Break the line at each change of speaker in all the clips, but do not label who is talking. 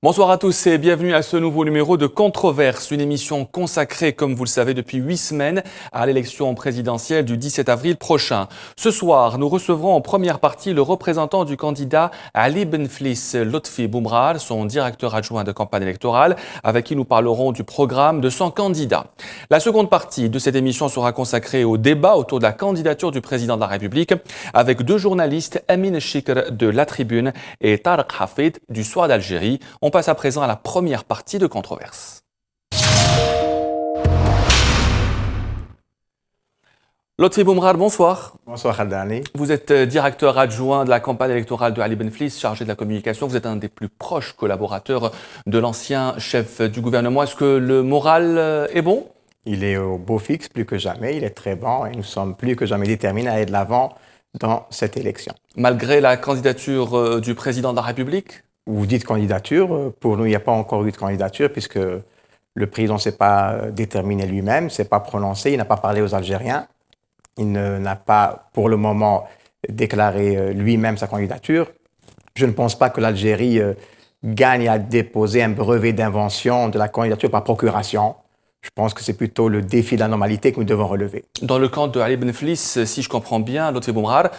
Bonsoir à tous et bienvenue à ce nouveau numéro de Controverse, une émission consacrée, comme vous le savez, depuis 8 semaines à l'élection présidentielle du 17 avril prochain. Ce soir, nous recevrons en première partie le représentant du candidat Ali Benflis Lotfi Boumrah, son directeur adjoint de campagne électorale, avec qui nous parlerons du programme de son candidat. La seconde partie de cette émission sera consacrée au débat autour de la candidature du président de la République, avec deux journalistes, Amin Chikr de La Tribune et Tarek Hafid du Soir d'Algérie. On passe à présent à la première partie de Controverse. Lotfi Boumrah, bonsoir.
Bonsoir Khaldani.
Vous êtes directeur adjoint de la campagne électorale de Ali Benflis, chargé de la communication. Vous êtes un des plus proches collaborateurs de l'ancien chef du gouvernement. Est-ce que le moral est bon?
Il est au beau fixe plus que jamais, il est très bon et nous sommes plus que jamais déterminés à aller de l'avant dans cette élection.
Malgré la candidature du président de la République?
Vous dites candidature, pour nous il n'y a pas encore eu de candidature puisque le président ne s'est pas déterminé lui-même, ne s'est pas prononcé, il n'a pas parlé aux Algériens, il n'a pas pour le moment déclaré lui-même sa candidature. Je ne pense pas que l'Algérie gagne à déposer un brevet d'invention de la candidature par procuration. Je pense que c'est plutôt le défi de la normalité que nous devons relever.
Dans le camp de Ali Benflis, si je comprends bien, Lotfi Boumrah,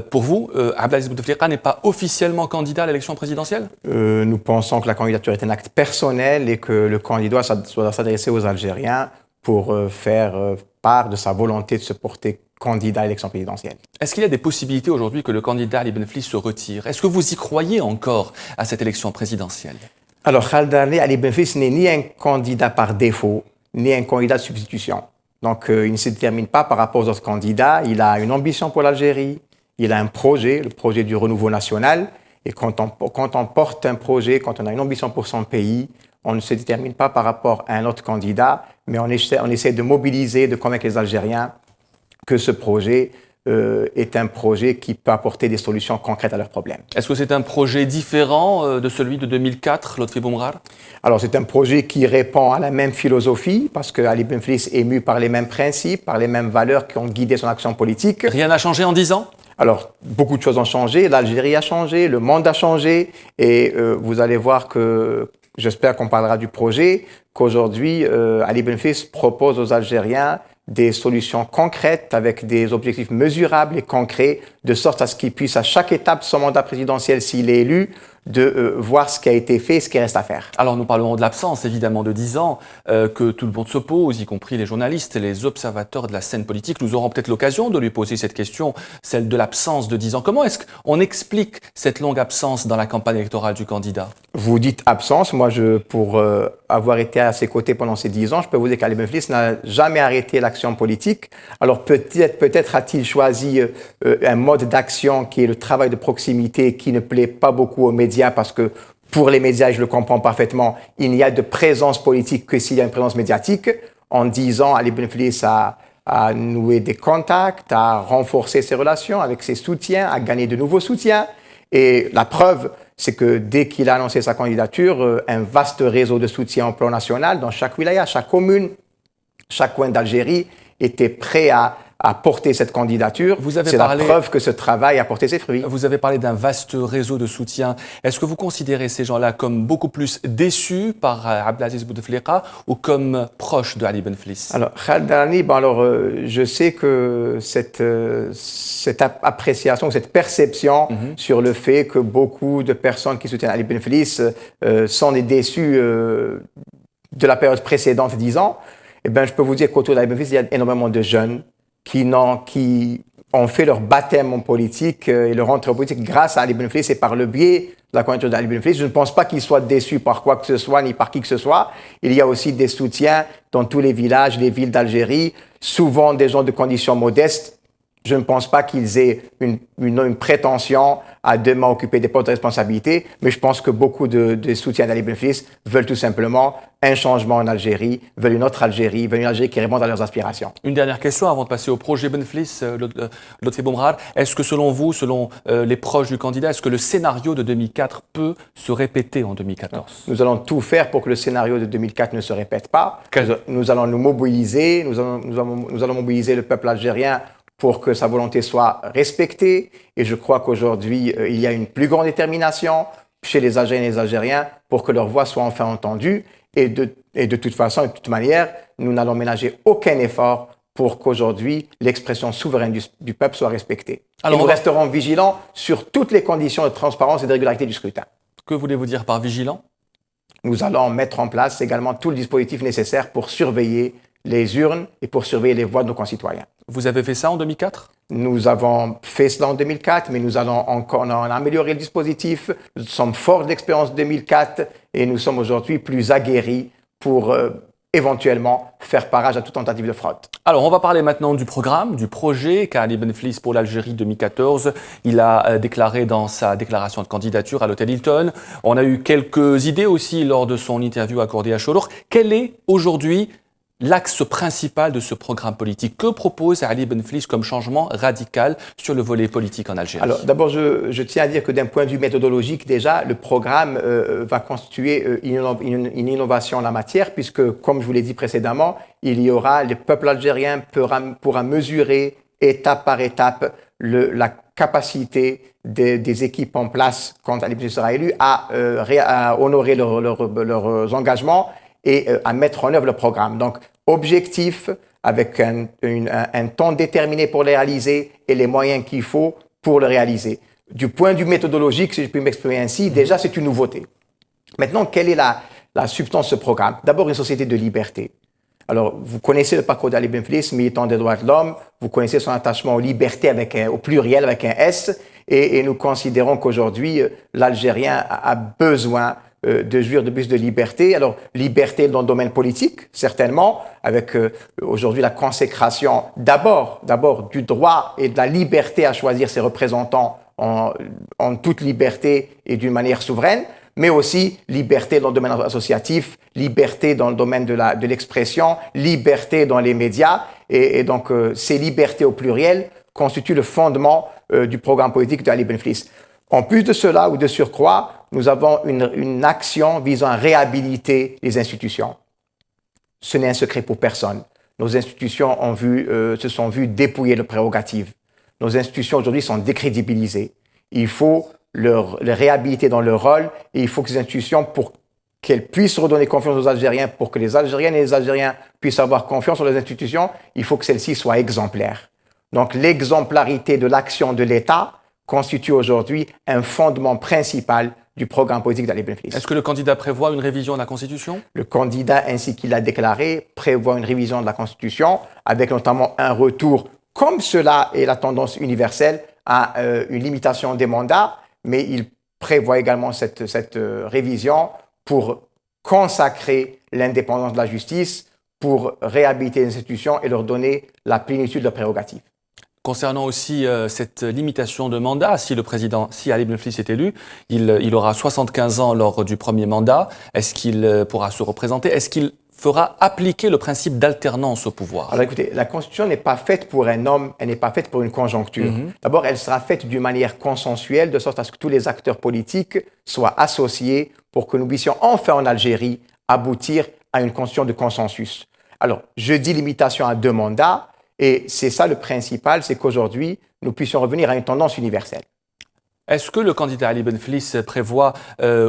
pour vous, Abdelaziz Bouteflika n'est pas officiellement candidat à l'élection présidentielle?
Nous pensons que la candidature est un acte personnel et que le candidat doit s'adresser aux Algériens pour faire part de sa volonté de se porter candidat à l'élection présidentielle.
Est-ce qu'il y a des possibilités aujourd'hui que le candidat Ali Benflis se retire? Est-ce que vous y croyez encore à cette élection présidentielle?
Alors, Khaldani, Ali Benflis n'est ni un candidat par défaut, ni un candidat de substitution. Donc, il ne se détermine pas par rapport aux autres candidats. Il a une ambition pour l'Algérie, il a un projet, le projet du renouveau national. Et quand on porte un projet, quand on a une ambition pour son pays, on ne se détermine pas par rapport à un autre candidat, mais on essaie de mobiliser, de convaincre les Algériens que ce projet est un projet qui peut apporter des solutions concrètes à leurs problèmes.
Est-ce que c'est un projet différent de celui de 2004, Lotfi Boumrah?
Alors, c'est un projet qui répond à la même philosophie, parce que Ali Benflis est ému par les mêmes principes, par les mêmes valeurs qui ont guidé son action politique.
Rien n'a changé en 10 ans?
Alors, beaucoup de choses ont changé, l'Algérie a changé, le monde a changé, et vous allez voir que, j'espère qu'on parlera du projet, qu'aujourd'hui, Ali Benflis propose aux Algériens des solutions concrètes avec des objectifs mesurables et concrets, de sorte à ce qu'il puisse à chaque étape de son mandat présidentiel, s'il est élu, de voir ce qui a été fait et ce qui reste à faire.
Alors nous parlerons de l'absence évidemment de 10 ans que tout le monde se pose, y compris les journalistes, les observateurs de la scène politique. Nous aurons peut-être l'occasion de lui poser cette question, celle de l'absence de 10 ans. Comment est-ce qu'on explique cette longue absence dans la campagne électorale du candidat?
Vous dites absence, moi pour avoir été à ses côtés pendant ces 10 ans, je peux vous dire qu'Ali Benflis n'a jamais arrêté l'action politique. Alors peut-être a-t-il choisi un mode d'action qui est le travail de proximité qui ne plaît pas beaucoup aux médias, parce que pour les médias, je le comprends parfaitement, il n'y a de présence politique que s'il y a une présence médiatique. En 10 ans, Ali Benflis a noué des contacts, a renforcé ses relations avec ses soutiens, a gagné de nouveaux soutiens. Et la preuve, c'est que dès qu'il a annoncé sa candidature, un vaste réseau de soutien au plan national, dans chaque wilaya, chaque commune, chaque coin d'Algérie, était prêt à porter cette candidature. C'est la preuve que ce travail a porté ses fruits.
Vous avez parlé d'un vaste réseau de soutien. Est-ce que vous considérez ces gens-là comme beaucoup plus déçus par Abdelaziz Bouteflika ou comme proches de Ali Benflis?
Alors, Khaldani, je sais que cette appréciation, cette perception sur le fait que beaucoup de personnes qui soutiennent Ali Benflis sont des déçus de la période précédente, 10 ans, eh bien, je peux vous dire qu'autour d'Ali Benflis, il y a énormément de jeunes qui ont fait leur baptême en politique et leur entrée en politique grâce à Ali Benflis et par le biais de la candidature d'Ali Benflis. Je ne pense pas qu'ils soient déçus par quoi que ce soit ni par qui que ce soit. Il y a aussi des soutiens dans tous les villages, les villes d'Algérie, souvent des gens de conditions modestes Je ne pense pas qu'ils aient une prétention à demain occuper des postes de responsabilité, mais je pense que beaucoup de soutiens d'Ali Benflis veulent tout simplement un changement en Algérie, veulent une autre Algérie, veulent une Algérie qui réponde à leurs aspirations.
Une dernière question avant de passer au projet Benflis, Lotfi Boumrad. Est-ce que selon vous, selon les proches du candidat, est-ce que le scénario de 2004 peut se répéter en 2014?
Nous allons tout faire pour que le scénario de 2004 ne se répète pas. Nous allons nous mobiliser, nous allons mobiliser le peuple algérien pour que sa volonté soit respectée. Et je crois qu'aujourd'hui, il y a une plus grande détermination chez les Algériennes et les Algériens pour que leur voix soit enfin entendue. Et de toute façon, de toute manière, nous n'allons ménager aucun effort pour qu'aujourd'hui, l'expression souveraine du peuple soit respectée. Alors, et nous resterons vigilants sur toutes les conditions de transparence et de régularité du scrutin.
Que voulez-vous dire par vigilant?
Nous allons mettre en place également tout le dispositif nécessaire pour surveiller les urnes et pour surveiller les voix de nos concitoyens.
Vous avez fait ça en 2004?
Nous avons fait cela en 2004, mais nous allons encore améliorer le dispositif. Nous sommes forts de l'expérience de 2004 et nous sommes aujourd'hui plus aguerris pour éventuellement faire barrage à toute tentative de fraude.
Alors, on va parler maintenant du programme, du projet qu'a Ali Benflis pour l'Algérie 2014. Il a déclaré dans sa déclaration de candidature à l'hôtel Hilton. On a eu quelques idées aussi lors de son interview accordée à Cholour. Quel est aujourd'hui l'axe principal de ce programme politique? Que propose Ali Benflis comme changement radical sur le volet politique en Algérie?
Alors, d'abord, je tiens à dire que d'un point de vue méthodologique, déjà, le programme va constituer une innovation en la matière, puisque, comme je vous l'ai dit précédemment, le peuple algérien pourra mesurer étape par étape la capacité des équipes en place quand Ali Benflis sera élu à honorer leurs engagements et à mettre en œuvre le programme. Donc, objectif, avec un temps déterminé pour le réaliser et les moyens qu'il faut pour le réaliser. Du point de vue méthodologique, si je puis m'exprimer ainsi, déjà, c'est une nouveauté. Maintenant, quelle est la substance de ce programme? D'abord, une société de liberté. Alors, vous connaissez le parcours d'Ali Benflis, militant des droits de l'homme, vous connaissez son attachement aux libertés au pluriel avec un S, et nous considérons qu'aujourd'hui, l'Algérien a besoin de jouir de plus de liberté. Alors, liberté dans le domaine politique, certainement, avec aujourd'hui la consécration d'abord du droit et de la liberté à choisir ses représentants en toute liberté et d'une manière souveraine, mais aussi liberté dans le domaine associatif, liberté dans le domaine de l'expression, liberté dans les médias. Et donc, ces libertés au pluriel constituent le fondement du programme politique d'Ali Benflis. En plus de cela, ou de surcroît, nous avons une action visant à réhabiliter les institutions. Ce n'est un secret pour personne. Nos institutions se sont vues dépouillées de prérogatives. Nos institutions aujourd'hui sont décrédibilisées. Il faut les réhabiliter dans leur rôle et il faut que ces institutions, pour qu'elles puissent redonner confiance aux Algériens, pour que les Algériennes et les Algériens puissent avoir confiance en les institutions, il faut que celles-ci soient exemplaires. Donc l'exemplarité de l'action de l'État constitue aujourd'hui un fondement principal du programme politique d'Ali Benflis.
Est-ce que le candidat prévoit une révision de la Constitution?
Le candidat, ainsi qu'il l'a déclaré, prévoit une révision de la Constitution, avec notamment un retour, comme cela est la tendance universelle, à une limitation des mandats, mais il prévoit également cette révision pour consacrer l'indépendance de la justice, pour réhabiliter les institutions et leur donner la plénitude de leurs prérogatives.
Concernant aussi cette limitation de mandat, si Ali Benflis est élu, il aura 75 ans lors du premier mandat. Est-ce qu'il pourra se représenter? Est-ce qu'il fera appliquer le principe d'alternance au pouvoir?
Alors écoutez, la Constitution n'est pas faite pour un homme, elle n'est pas faite pour une conjoncture. D'abord, elle sera faite d'une manière consensuelle, de sorte à ce que tous les acteurs politiques soient associés pour que nous puissions enfin en Algérie aboutir à une Constitution de consensus. Alors, je dis limitation à 2 mandats. Et c'est ça le principal, c'est qu'aujourd'hui, nous puissions revenir à une tendance universelle.
Est-ce que le candidat Ali Benflis prévoit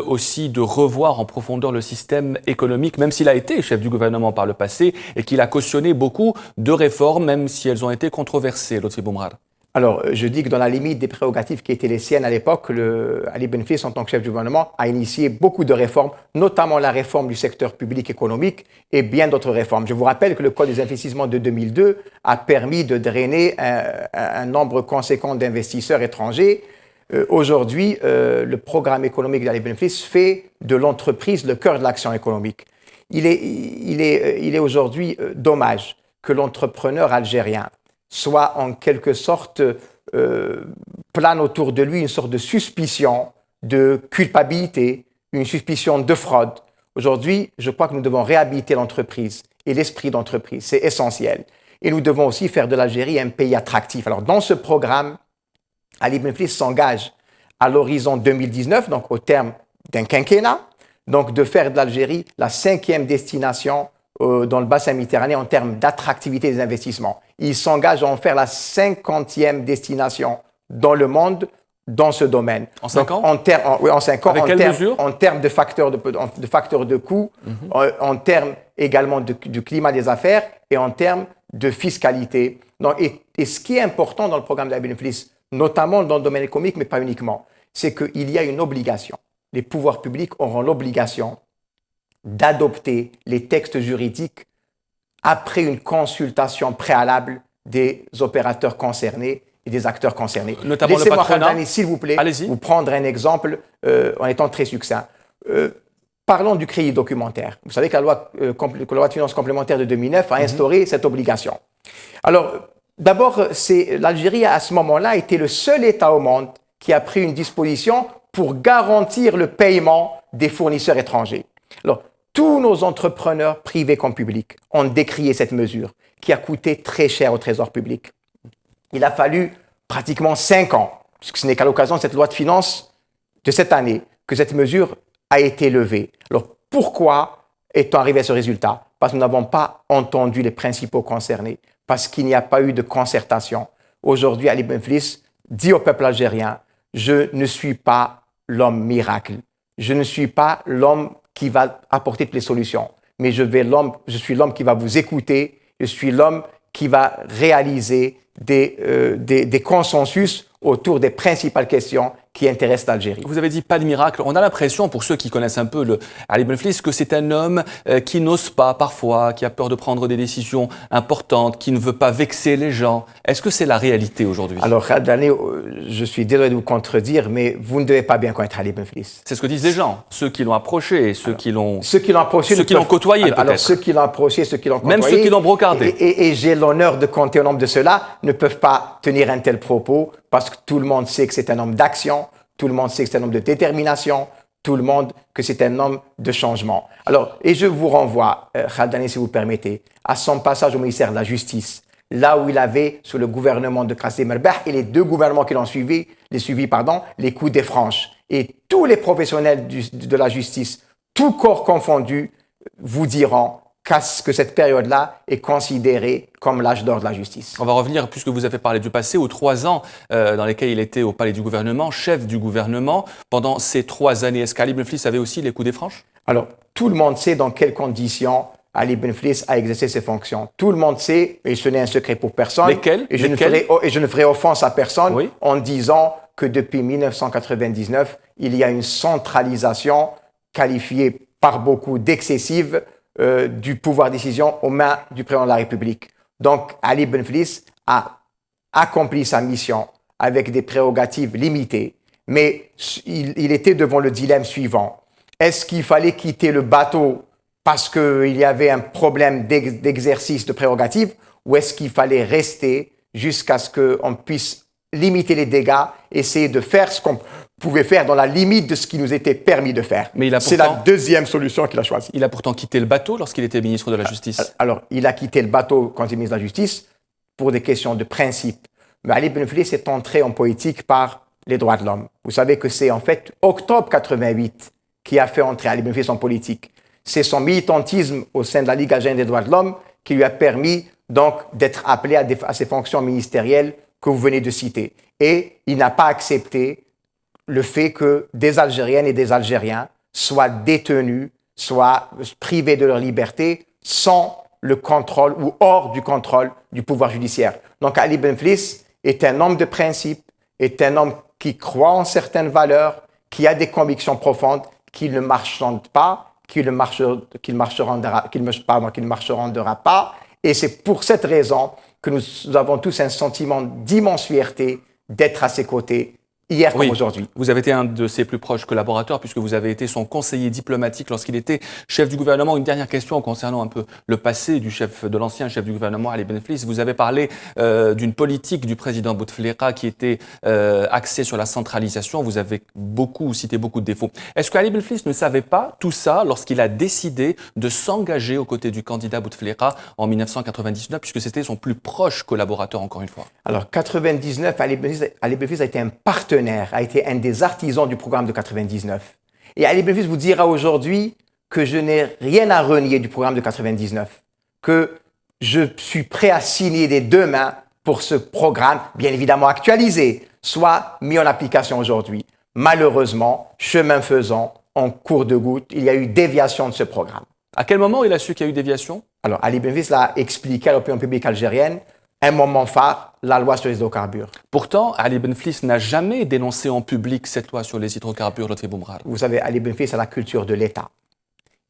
aussi de revoir en profondeur le système économique, même s'il a été chef du gouvernement par le passé et qu'il a cautionné beaucoup de réformes, même si elles ont été controversées, Lotfi Boumrad?
Alors, je dis que dans la limite des prérogatives qui étaient les siennes à l'époque, Ali Benflis, en tant que chef du gouvernement, a initié beaucoup de réformes, notamment la réforme du secteur public économique et bien d'autres réformes. Je vous rappelle que le Code des investissements de 2002 a permis de drainer un nombre conséquent d'investisseurs étrangers. Aujourd'hui, le programme économique d'Ali Benflis fait de l'entreprise le cœur de l'action économique. Il est aujourd'hui dommage que l'entrepreneur algérien soit en quelque sorte plane autour de lui une sorte de suspicion de culpabilité, une suspicion de fraude. Aujourd'hui, je crois que nous devons réhabiliter l'entreprise et l'esprit d'entreprise. C'est essentiel. Et nous devons aussi faire de l'Algérie un pays attractif. Alors, dans ce programme, Ali Benflis s'engage à l'horizon 2019, donc au terme d'un quinquennat, donc de faire de l'Algérie la 5e destination dans le bassin méditerranéen en termes d'attractivité des investissements. Il s'engage à en faire la 50e destination dans le monde dans ce domaine.
En 5 ans?
Oui, en 5 ans.
Avec quelles mesures?
En termes de facteurs de coût, en termes également du climat des affaires et en termes de fiscalité. Donc, et ce qui est important dans le programme d'Ali Benflis, notamment dans le domaine économique, mais pas uniquement, c'est qu'il y a une obligation. Les pouvoirs publics auront l'obligation d'adopter les textes juridiques après une consultation préalable des opérateurs concernés et des acteurs concernés.
Notamment le patronat.
S'il vous plaît,
allez-y,
vous prendre un exemple en étant très succinct. Parlons du crédit documentaire. Vous savez que la loi de finances complémentaire de 2009 a instauré cette obligation. Alors, d'abord, l'Algérie, à ce moment-là, était le seul État au monde qui a pris une disposition pour garantir le paiement des fournisseurs étrangers. Alors, tous nos entrepreneurs, privés comme publics, ont décrié cette mesure qui a coûté très cher au Trésor public. Il a fallu pratiquement 5 ans, puisque ce n'est qu'à l'occasion de cette loi de finances de cette année que cette mesure a été levée. Alors, pourquoi est-on arrivé à ce résultat? Parce que nous n'avons pas entendu les principaux concernés, parce qu'il n'y a pas eu de concertation. Aujourd'hui, Ali Benflis dit au peuple algérien, je ne suis pas l'homme miracle. Je ne suis pas l'homme qui va apporter toutes les solutions. Mais je suis l'homme qui va vous écouter. Je suis l'homme qui va réaliser des consensus autour des principales questions qui intéressent l'Algérie.
Vous avez dit pas de miracle. On a l'impression, pour ceux qui connaissent un peu Ali Benflis, que c'est un homme qui n'ose pas parfois, qui a peur de prendre des décisions importantes, qui ne veut pas vexer les gens. Est-ce que c'est la réalité aujourd'hui?
Alors, Khaldani, je suis désolé de vous contredire, mais vous ne devez pas bien connaître Ali Benflis.
C'est ce que disent les gens, ceux qui l'ont approché, ceux qui l'ont côtoyé peut-être.
Alors, ceux qui l'ont approché, ceux qui l'ont côtoyé.
Même ceux qui l'ont brocardé.
Et j'ai l'honneur de compter au nombre de ceux-là, ne peuvent pas tenir un tel propos, parce que tout le monde sait que c'est un homme d'action, tout le monde sait que c'est un homme de détermination, tout le monde que c'est un homme de changement. Alors, et je vous renvoie, Khaldani, si vous permettez, à son passage au ministère de la Justice, là où il avait, sous le gouvernement de Kassim Erbah et les 2 gouvernements qui l'ont suivi, les coups des franches. Et tous les professionnels de la justice, tout corps confondu, vous diront que cette période-là est considérée comme l'âge d'or de la justice.
On va revenir, puisque vous avez parlé du passé, aux 3 ans dans lesquels il était au palais du gouvernement, chef du gouvernement. Pendant ces 3 années, est-ce qu'Ali Benflis avait aussi les coups des franches?
Alors, tout le monde sait dans quelles conditions Ali Benflis a exercé ses fonctions. Tout le monde sait, et ce n'est un secret pour personne.
Lesquels?
Et je ne ferai offense à personne
oui.
en disant que depuis 1999, il y a une centralisation qualifiée par beaucoup d'excessive du pouvoir de décision aux mains du président de la République. Donc, Ali Benflis a accompli sa mission avec des prérogatives limitées, mais il était devant le dilemme suivant. Est-ce qu'il fallait quitter le bateau parce qu'il y avait un problème d'exercice de prérogatives, ou est-ce qu'il fallait rester jusqu'à ce qu'on puisse limiter les dégâts, essayer de faire ce qu'on pouvait faire dans la limite de ce qui nous était permis de faire. C'est la deuxième solution qu'il a choisie.
Il a pourtant quitté le bateau lorsqu'il était ministre de la Justice.
Alors, il a quitté le bateau quand il était ministre de la Justice pour des questions de principe. Mais Ali Benflis est entré en politique par les droits de l'homme. Vous savez que c'est en fait octobre 88 qui a fait entrer Ali Benflis en politique. C'est son militantisme au sein de la Ligue algérienne des droits de l'homme qui lui a permis donc d'être appelé à ces fonctions ministérielles que vous venez de citer. Et il n'a pas accepté le fait que des Algériennes et des Algériens soient détenus, soient privés de leur liberté sans le contrôle ou hors du contrôle du pouvoir judiciaire. Donc Ali Benflis est un homme de principe, est un homme qui croit en certaines valeurs, qui a des convictions profondes, qui ne marchande pas, qui ne marchandera pas. Et c'est pour cette raison que nous avons tous un sentiment d'immense fierté d'être à ses côtés hier comme aujourd'hui.
Vous avez été un de ses plus proches collaborateurs puisque vous avez été son conseiller diplomatique lorsqu'il était chef du gouvernement. Une dernière question concernant un peu le passé de l'ancien chef du gouvernement, Ali Benflis. Vous avez parlé d'une politique du président Bouteflika qui était axée sur la centralisation. Vous avez cité beaucoup de défauts. Est-ce qu'Ali Benflis ne savait pas tout ça lorsqu'il a décidé de s'engager aux côtés du candidat Bouteflika en 1999 puisque c'était son plus proche collaborateur encore une fois?
Alors, 99, Ali Benflis a été un partenaire, a été un des artisans du programme de 99. Et Ali Benflis vous dira aujourd'hui que je n'ai rien à renier du programme de 99, que je suis prêt à signer des deux mains pour ce programme, bien évidemment actualisé, soit mis en application aujourd'hui. Malheureusement, chemin faisant, en cours de goutte, il y a eu déviation de ce programme.
À quel moment il a su qu'il y a eu déviation?
Alors, Ali Benflis l'a expliqué à l'opinion publique algérienne. Un moment phare, la loi sur les hydrocarbures.
Pourtant, Ali Benflis n'a jamais dénoncé en public cette loi sur les hydrocarbures, Lotfi Boumrad.
Vous savez, Ali Benflis a la culture de l'État.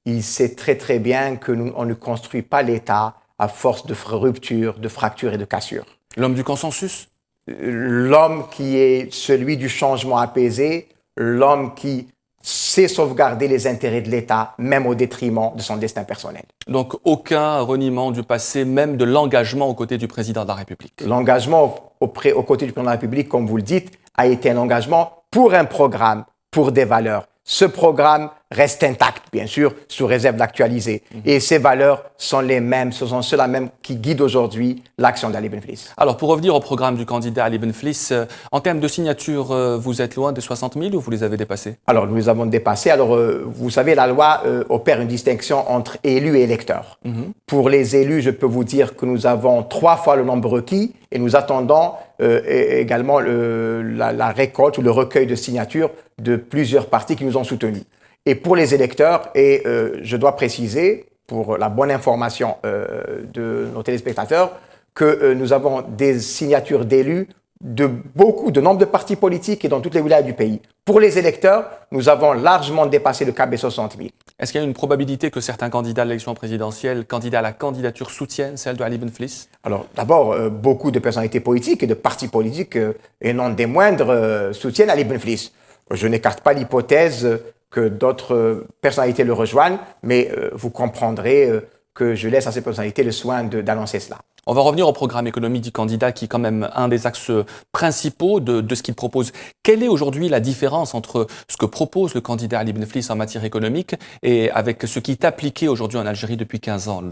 Il sait très très bien qu'on ne construit pas l'État à force de ruptures, de fractures et de cassures.
L'homme du consensus?
L'homme qui est celui du changement apaisé, l'homme qui sait sauvegarder les intérêts de l'État, même au détriment de son destin personnel.
Donc aucun reniement du passé, même de l'engagement aux côtés du président de la République.
L'engagement aux côtés du président de la République, comme vous le dites, a été un engagement pour un programme, pour des valeurs. Ce programme reste intact, bien sûr, sous réserve d'actualiser. Et ces valeurs sont les mêmes, ce sont ceux-là mêmes qui guident aujourd'hui l'action d'Ali Benflis.
Alors, pour revenir au programme du candidat Ali Benflis, en termes de signatures, vous êtes loin des 60 000 ou vous les avez dépassés?
Alors, nous les avons dépassés. Alors, vous savez, la loi opère une distinction entre élus et électeurs. Pour les élus, je peux vous dire que nous avons 3 fois le nombre requis et nous attendons également la récolte ou le recueil de signatures de plusieurs partis qui nous ont soutenus. Et pour les électeurs, et je dois préciser, pour la bonne information de nos téléspectateurs, que nous avons des signatures d'élus de nombre de partis politiques et dans toutes les wilayas du pays. Pour les électeurs, nous avons largement dépassé le cap des 60 000.
Est-ce qu'il y a une probabilité que certains candidats à l'élection présidentielle, candidats à la candidature, soutiennent celle de Ali Benflis?
Alors, d'abord, beaucoup de personnalités politiques et de partis politiques, et non des moindres, soutiennent Ali Benflis. Je n'écarte pas l'hypothèse que d'autres personnalités le rejoignent, mais vous comprendrez que je laisse à ces personnalités le soin d'annoncer cela.
On va revenir au programme économique du candidat qui est quand même un des axes principaux de ce qu'il propose. Quelle est aujourd'hui la différence entre ce que propose le candidat Ali Benflis en matière économique et avec ce qui est appliqué aujourd'hui en Algérie depuis 15 ans?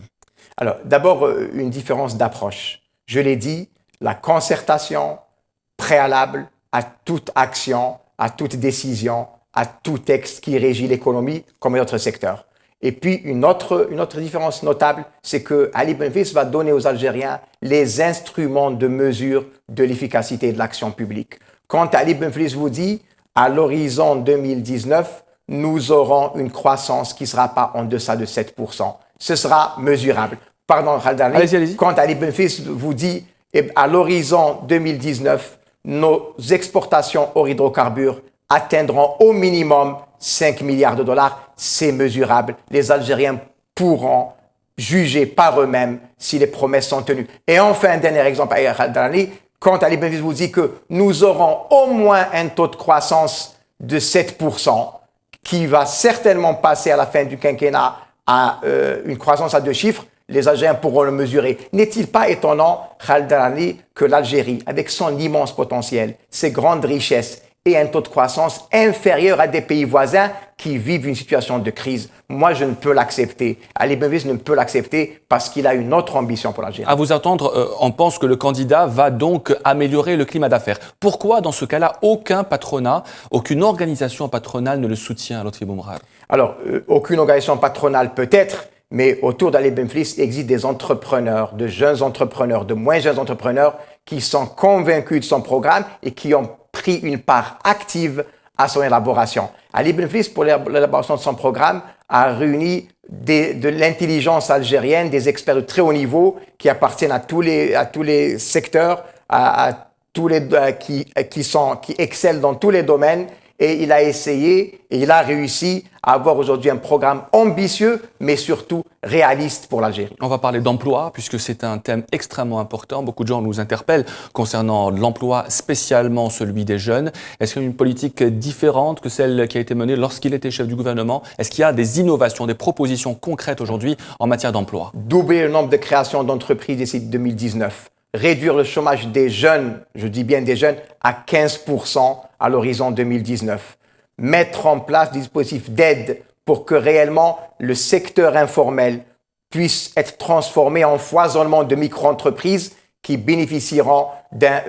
Alors, d'abord, une différence d'approche. Je l'ai dit, la concertation préalable à toute action, à toute décision, à tout texte qui régit l'économie comme d'autres secteurs. Et puis, une autre différence notable, c'est que Ali Benflis va donner aux Algériens les instruments de mesure de l'efficacité de l'action publique. Quand Ali Benflis vous dit, à l'horizon 2019, nous aurons une croissance qui ne sera pas en deçà de 7%. Ce sera mesurable. Pardon, Khaldani.
Allez-y.
Quand Ali Benflis vous dit, à l'horizon 2019, nos exportations hors hydrocarbures atteindront au minimum 5 milliards de dollars, c'est mesurable. Les Algériens pourront juger par eux-mêmes si les promesses sont tenues. Et enfin, un dernier exemple, quand Ali Benflis vous dit que nous aurons au moins un taux de croissance de 7%, qui va certainement passer à la fin du quinquennat à une croissance à 2 chiffres, les Algériens pourront le mesurer. N'est-il pas étonnant, Khaldani, que l'Algérie, avec son immense potentiel, ses grandes richesses, et un taux de croissance inférieur à des pays voisins qui vivent une situation de crise? Moi, je ne peux l'accepter. Ali Benflis ne peut l'accepter parce qu'il a une autre ambition pour l'Algérie.
À vous entendre, on pense que le candidat va donc améliorer le climat d'affaires. Pourquoi, dans ce cas-là, aucun patronat, aucune organisation patronale ne le soutient, Lotfi Boumrad?
Alors, aucune organisation patronale peut-être, mais autour d'Ali Benflis, il existe des entrepreneurs, de jeunes entrepreneurs, de moins jeunes entrepreneurs qui sont convaincus de son programme et qui ont pris une part active à son élaboration. Ali Benflis, pour l'élaboration de son programme, a réuni de l'intelligence algérienne, des experts de très haut niveau qui appartiennent à tous les secteurs, qui excellent dans tous les domaines. et il a essayé et il a réussi à avoir aujourd'hui un programme ambitieux, mais surtout réaliste pour l'Algérie.
On va parler d'emploi, puisque c'est un thème extrêmement important. Beaucoup de gens nous interpellent concernant l'emploi, spécialement celui des jeunes. Est-ce qu'il y a une politique différente que celle qui a été menée lorsqu'il était chef du gouvernement? Est-ce qu'il y a des innovations, des propositions concrètes aujourd'hui en matière d'emploi?
Doubler le nombre de créations d'entreprises d'ici 2019. Réduire le chômage des jeunes, je dis bien des jeunes, à 15% à l'horizon 2019. Mettre en place des dispositifs d'aide pour que réellement le secteur informel puisse être transformé en foisonnement de micro-entreprises qui bénéficieront d'un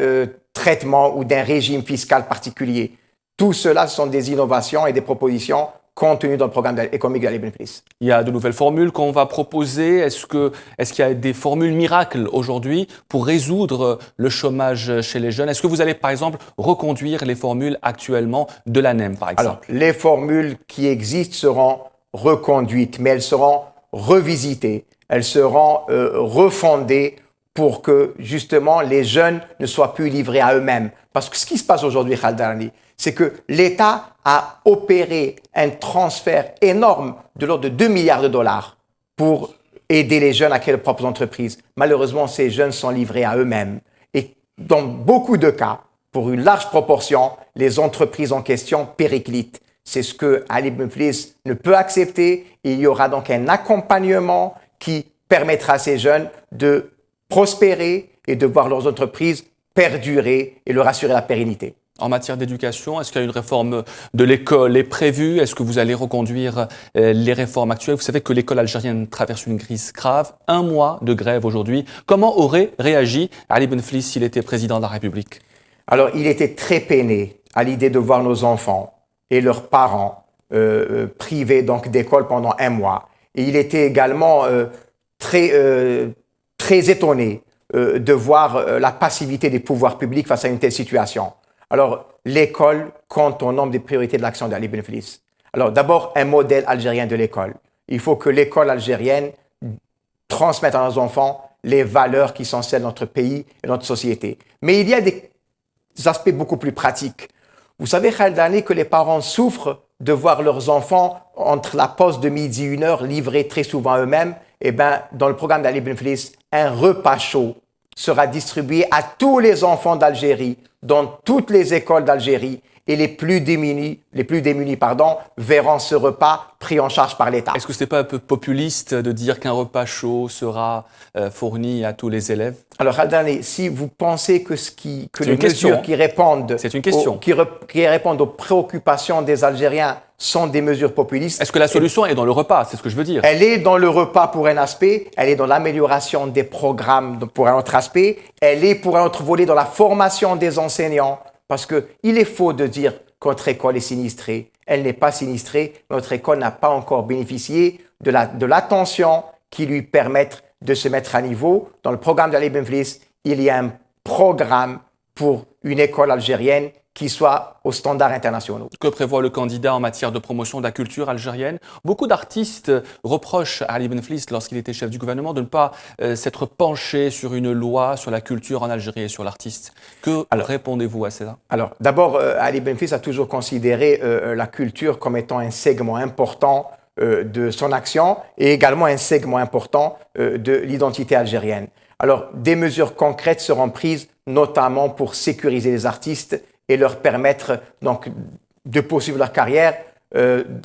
traitement ou d'un régime fiscal particulier. Tout cela, ce sont des innovations et des propositions contenu dans le programme économique d'Ali Benflis.
Il y a de nouvelles formules qu'on va proposer. Est-ce qu'il y a des formules miracles aujourd'hui pour résoudre le chômage chez les jeunes? Est-ce que vous allez, par exemple, reconduire les formules actuellement de l'ANEM, par exemple?
Alors, les formules qui existent seront reconduites, mais elles seront revisitées, elles seront refondées pour que, justement, les jeunes ne soient plus livrés à eux-mêmes. Parce que ce qui se passe aujourd'hui, Khaldani, c'est que l'État a opéré un transfert énorme de l'ordre de 2 milliards de dollars pour aider les jeunes à créer leurs propres entreprises. Malheureusement, ces jeunes sont livrés à eux-mêmes. Et dans beaucoup de cas, pour une large proportion, les entreprises en question périclitent. C'est ce que Ali Benflis ne peut accepter. Il y aura donc un accompagnement qui permettra à ces jeunes de prospérer et de voir leurs entreprises perdurer et leur assurer la pérennité.
En matière d'éducation, est-ce qu'il y a une réforme de l'école est prévue? Est-ce que vous allez reconduire les réformes actuelles? Vous savez que l'école algérienne traverse une crise grave. 1 mois de grève aujourd'hui. Comment aurait réagi Ali Benflis s'il était président de la République?
Alors, il était très peiné à l'idée de voir nos enfants et leurs parents privés donc d'école pendant 1 mois. Et il était également très étonné de voir la passivité des pouvoirs publics face à une telle situation. Alors, l'école compte au nombre des priorités de l'action d'Ali Benflis. Alors, d'abord, un modèle algérien de l'école. Il faut que l'école algérienne transmette à nos enfants les valeurs qui sont celles de notre pays et de notre société. Mais il y a des aspects beaucoup plus pratiques. Vous savez, Khaldani, que les parents souffrent de voir leurs enfants, entre la pause de midi et 1h, livrés très souvent à eux-mêmes. Eh bien, dans le programme d'Ali Benflis, un repas chaud sera distribué à tous les enfants d'Algérie, dans toutes les écoles d'Algérie, et les plus démunis, verront ce repas pris en charge par l'État.
Est-ce que ce n'est pas un peu populiste de dire qu'un repas chaud sera fourni à tous les élèves?
Alors, Khaldani, si vous pensez que les mesures qui répondent aux préoccupations des Algériens sont des mesures populistes.
Est-ce que la solution est dans le repas? C'est ce que je veux dire.
Elle est dans le repas pour un aspect, elle est dans l'amélioration des programmes pour un autre aspect, elle est pour un autre volet dans la formation des enseignants. Parce qu'il est faux de dire que notre école est sinistrée. Elle n'est pas sinistrée. Notre école n'a pas encore bénéficié de l'attention qui lui permette de se mettre à niveau. Dans le programme d'Ali Benflis, il y a un programme pour une école algérienne qui soit aux standards internationaux.
Que prévoit le candidat en matière de promotion de la culture algérienne? Beaucoup d'artistes reprochent à Ali Benflis, lorsqu'il était chef du gouvernement, de ne pas s'être penché sur une loi sur la culture en Algérie et sur l'artiste. Que répondez-vous à cela? Alors,
d'abord, Ali Benflis a toujours considéré la culture comme étant un segment important de son action et également un segment important de l'identité algérienne. Alors, des mesures concrètes seront prises, notamment pour sécuriser les artistes et leur permettre donc de poursuivre leur carrière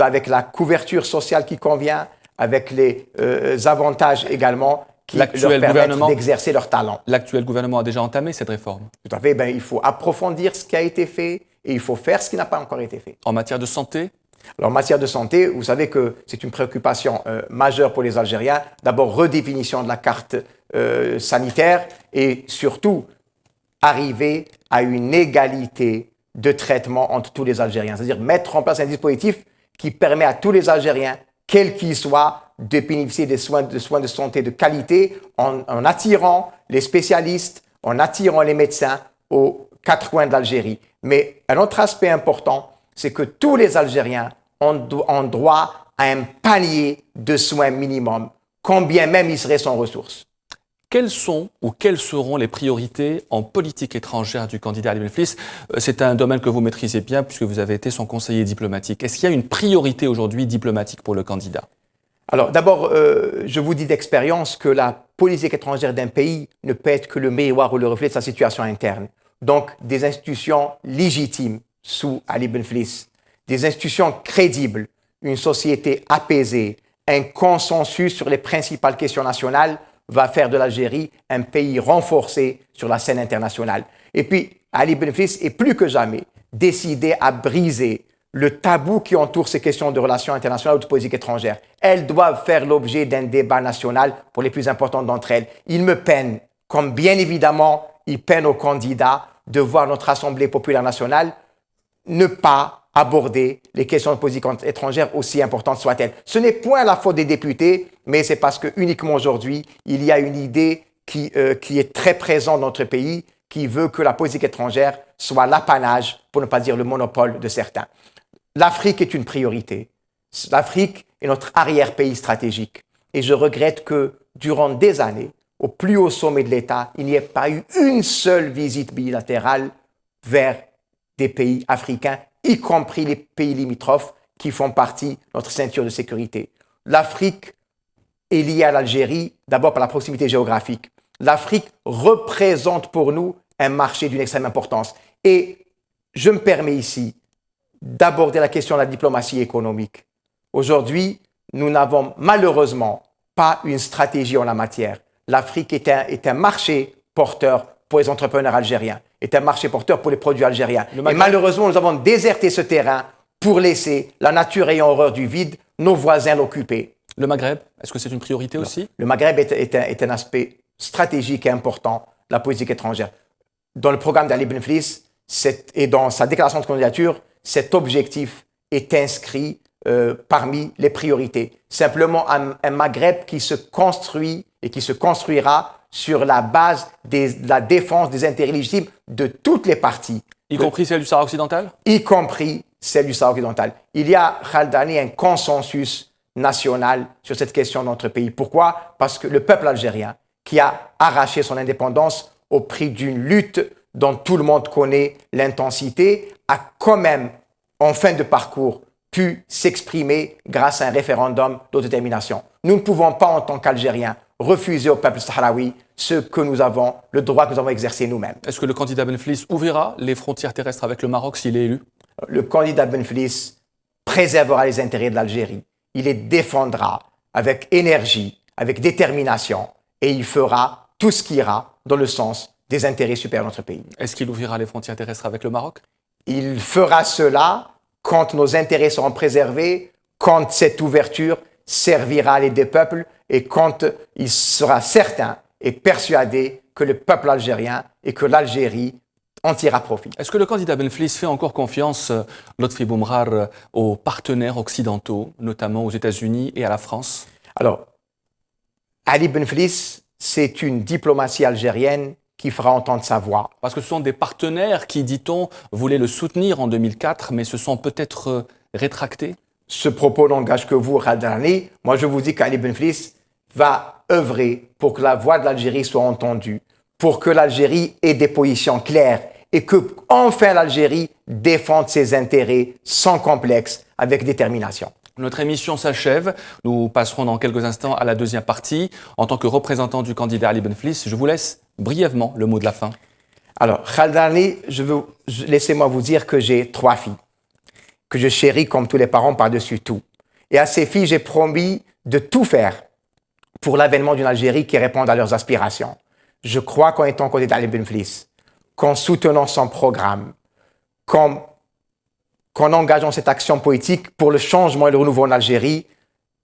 avec la couverture sociale qui convient, avec les avantages également qui leur permettent d'exercer leur talent.
L'actuel gouvernement a déjà entamé cette réforme.
Tout à fait. Il faut approfondir ce qui a été fait et il faut faire ce qui n'a pas encore été fait.
En matière de santé?
Alors, en matière de santé, vous savez que c'est une préoccupation majeure pour les Algériens. D'abord, redéfinition de la carte sanitaire et surtout arriver à une égalité de traitement entre tous les Algériens. C'est-à-dire mettre en place un dispositif qui permet à tous les Algériens, quels qu'ils soient, de bénéficier des soins de santé de qualité en attirant les spécialistes, en attirant les médecins aux 4 coins de l'Algérie. Mais un autre aspect important, c'est que tous les Algériens ont droit à un panier de soins minimum, combien même ils seraient sans ressources.
Quelles sont ou quelles seront les priorités en politique étrangère du candidat Ali Benflis? C'est un domaine que vous maîtrisez bien puisque vous avez été son conseiller diplomatique. Est-ce qu'il y a une priorité aujourd'hui diplomatique pour le candidat?
Alors d'abord, je vous dis d'expérience que la politique étrangère d'un pays ne peut être que le miroir ou le reflet de sa situation interne. Donc des institutions légitimes sous Ali Benflis, des institutions crédibles, une société apaisée, un consensus sur les principales questions nationales va faire de l'Algérie un pays renforcé sur la scène internationale. Et puis, Ali Benflis est plus que jamais décidé à briser le tabou qui entoure ces questions de relations internationales ou de politique étrangère. Elles doivent faire l'objet d'un débat national pour les plus importantes d'entre elles. Il me peine, comme bien évidemment il peine aux candidats, de voir notre Assemblée populaire nationale ne pas aborder les questions de politique étrangère aussi importantes soient-elles. Ce n'est point la faute des députés, mais c'est parce que uniquement aujourd'hui, il y a une idée qui est très présente dans notre pays, qui veut que la politique étrangère soit l'apanage, pour ne pas dire le monopole de certains. L'Afrique est une priorité. L'Afrique est notre arrière-pays stratégique. Et je regrette que durant des années, au plus haut sommet de l'État, il n'y ait pas eu une seule visite bilatérale vers des pays africains, y compris les pays limitrophes qui font partie de notre ceinture de sécurité. L'Afrique est liée à l'Algérie, d'abord par la proximité géographique. L'Afrique représente pour nous un marché d'une extrême importance. Et je me permets ici d'aborder la question de la diplomatie économique. Aujourd'hui, nous n'avons malheureusement pas une stratégie en la matière. L'Afrique est un marché porteur pour les entrepreneurs algériens, est un marché porteur pour les produits algériens. Et malheureusement, nous avons déserté ce terrain pour laisser, la nature ayant horreur du vide, nos voisins l'occuper.
Le Maghreb, est-ce que c'est une priorité aussi?
Le Maghreb est un aspect stratégique et important de la politique étrangère. Dans le programme d'Ali Benflis et dans sa déclaration de candidature, cet objectif est inscrit parmi les priorités. Simplement un Maghreb qui se construit et qui se construira sur la base de la défense des intérêts légitimes de toutes les parties.
Y compris celle du Sahara occidental?
Y compris celle du Sahara occidental. Il y a, Khaldani, un consensus national sur cette question dans notre pays. Pourquoi? Parce que le peuple algérien, qui a arraché son indépendance au prix d'une lutte dont tout le monde connaît l'intensité, a quand même, en fin de parcours, pu s'exprimer grâce à un référendum d'autodétermination. Nous ne pouvons pas, en tant qu'Algériens, refuser au peuple sahraoui ce que nous avons, le droit que nous avons exercé nous-mêmes.
Est-ce que le candidat Benflis ouvrira les frontières terrestres avec le Maroc s'il est élu?
Le candidat Benflis préservera les intérêts de l'Algérie. Il les défendra avec énergie, avec détermination, et il fera tout ce qui ira dans le sens des intérêts supérieurs de notre pays.
Est-ce qu'il ouvrira les frontières terrestres avec le Maroc?
Il fera cela quand nos intérêts seront préservés, quand cette ouverture servira les deux peuples et quand il sera certain et persuadé que le peuple algérien et que l'Algérie en tirera profit.
Est-ce que le candidat Benflis fait encore confiance, Lotfi Boumrar, aux partenaires occidentaux, notamment aux États-Unis et à la France?
Alors, Ali Benflis, c'est une diplomatie algérienne qui fera entendre sa voix.
Parce que ce sont des partenaires qui, dit-on, voulaient le soutenir en 2004, mais se sont peut-être rétractés?
Ce propos n'engage que vous, Khaldani. Moi, je vous dis qu'Ali Benflis va œuvrer pour que la voix de l'Algérie soit entendue, pour que l'Algérie ait des positions claires et que, enfin, l'Algérie défende ses intérêts sans complexe, avec détermination.
Notre émission s'achève. Nous passerons dans quelques instants à la deuxième partie. En tant que représentant du candidat Ali Benflis, je vous laisse brièvement le mot de la fin.
Alors, Khaldani, laissez-moi vous dire que j'ai 3 filles, que je chéris comme tous les parents par-dessus tout. Et à ces filles, j'ai promis de tout faire pour l'avènement d'une Algérie qui réponde à leurs aspirations. Je crois qu'en étant candidat Ali Benflis, qu'en soutenant son programme, qu'en engageant cette action politique pour le changement et le renouveau en Algérie,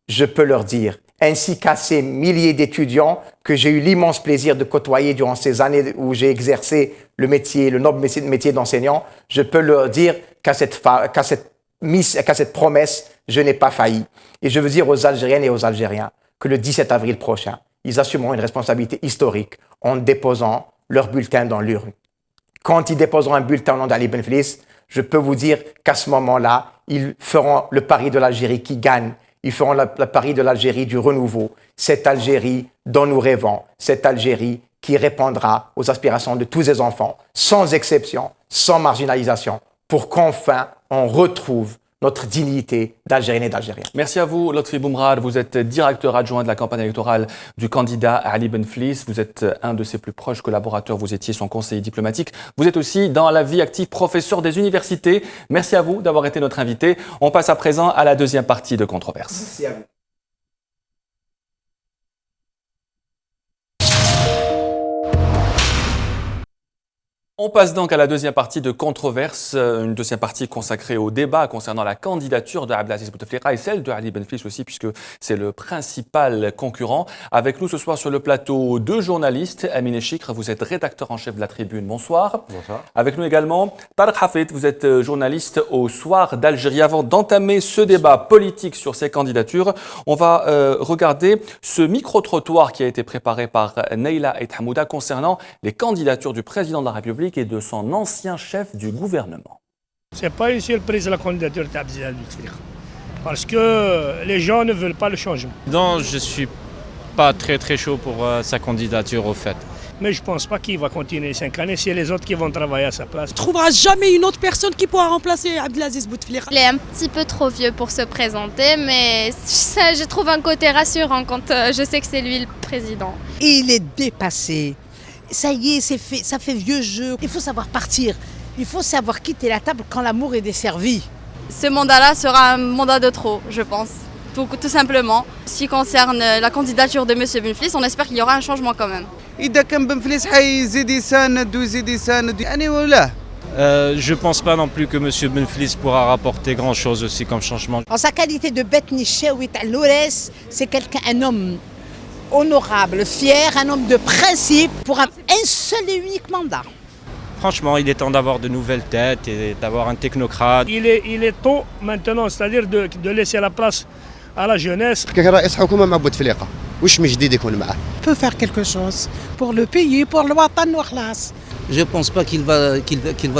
je peux leur dire, ainsi qu'à ces milliers d'étudiants que j'ai eu l'immense plaisir de côtoyer durant ces années où j'ai exercé le noble métier d'enseignant, je peux leur dire qu'à cette promesse, je n'ai pas failli. Et je veux dire aux Algériennes et aux Algériens que le 17 avril prochain, ils assumeront une responsabilité historique en déposant leur bulletin dans l'urne. Quand ils déposeront un bulletin au nom d'Ali Benflis, je peux vous dire qu'à ce moment-là, ils feront le pari de l'Algérie qui gagne. Ils feront le pari de l'Algérie du renouveau. Cette Algérie dont nous rêvons, cette Algérie qui répondra aux aspirations de tous les enfants, sans exception, sans marginalisation, pour qu'enfin on retrouve notre dignité d'Algérienne et d'Algérien.
Merci à vous, Lotfi Boumrad. Vous êtes directeur adjoint de la campagne électorale du candidat Ali Benflis. Vous êtes un de ses plus proches collaborateurs. Vous étiez son conseiller diplomatique. Vous êtes aussi dans la vie active professeur des universités. Merci à vous d'avoir été notre invité. On passe à présent à la deuxième partie de Controverse.
Merci à vous.
On passe donc à la deuxième partie de Controverse, une deuxième partie consacrée au débat concernant la candidature de Abdelaziz Bouteflika et celle de Ali Benflis aussi, puisque c'est le principal concurrent. Avec nous ce soir sur le plateau, deux journalistes. Amine Chikr, vous êtes rédacteur en chef de la Tribune. Bonsoir. Bonsoir. Avec nous également Tarek Hafid, vous êtes journaliste au Soir d'Algérie. Avant d'entamer ce débat politique sur ces candidatures, on va regarder ce micro-trottoir qui a été préparé par Neila et Hamouda concernant les candidatures du président de la République et de son ancien chef du gouvernement.
Ce n'est pas une surprise la candidature d'Abdelaziz Bouteflika, parce que les gens ne veulent pas le changement.
Non, je ne suis pas très chaud pour sa candidature au fait.
Mais je ne pense pas qu'il va continuer 5 années, c'est les autres qui vont travailler à sa place.
Il ne trouvera jamais une autre personne qui pourra remplacer Abdelaziz Bouteflika.
Il est un petit peu trop vieux pour se présenter, mais je trouve un côté rassurant quand je sais que c'est lui le président.
Il est dépassé. Ça y est, c'est fait, ça fait vieux jeu. Il faut savoir partir. Il faut savoir quitter la table quand l'amour est desservi.
Ce mandat-là sera un mandat de trop, je pense. Tout simplement. Ce qui concerne la candidature de M. Benflis, on espère qu'il y aura un changement quand même.
Je ne pense pas non plus que M. Benflis pourra rapporter grand-chose aussi comme changement.
En sa qualité de bête nichewit al-Loures, c'est quelqu'un, un homme honorable, fier, un homme de principe pour un seul et unique mandat.
Franchement, il est temps d'avoir de nouvelles têtes et d'avoir un technocrate.
Il est tôt maintenant, c'est-à-dire de laisser la place à la jeunesse.
Peut faire quelque chose pour le pays, pour le Watan Wakhlas.
Je ne pense pas qu'il va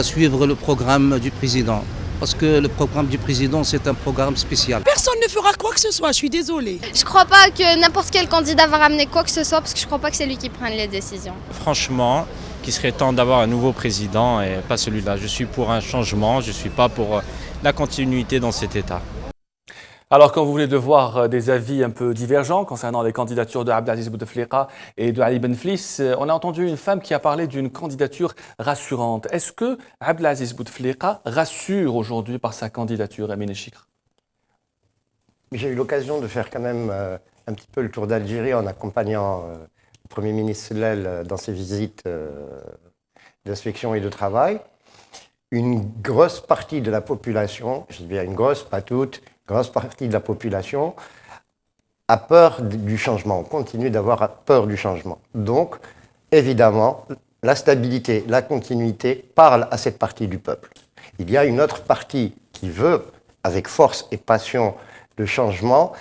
suivre le programme du président. Parce que le programme du président, c'est un programme spécial.
Personne ne fera quoi que ce soit, je suis désolée.
Je crois pas que n'importe quel candidat va ramener quoi que ce soit, parce que je crois pas que c'est lui qui prenne les décisions.
Franchement, qu'il serait temps d'avoir un nouveau président et pas celui-là. Je suis pour un changement, je ne suis pas pour la continuité dans cet état.
Alors, quand vous voulez de voir des avis un peu divergents concernant les candidatures de Abdelaziz Bouteflika et de Ali Benflis, on a entendu une femme qui a parlé d'une candidature rassurante. Est-ce que Abdelaziz Bouteflika rassure aujourd'hui par sa candidature, Amine Chikr?
J'ai eu l'occasion de faire quand même un petit peu le tour d'Algérie en accompagnant le Premier ministre Sellel dans ses visites d'inspection et de travail. Une grosse partie de la population, je dis bien une grosse, pas toute, grosse partie de la population a peur du changement, continue d'avoir peur du changement. Donc, évidemment, la stabilité, la continuité parlent à cette partie du peuple. Il y a une autre partie qui veut, avec force et passion, le changement,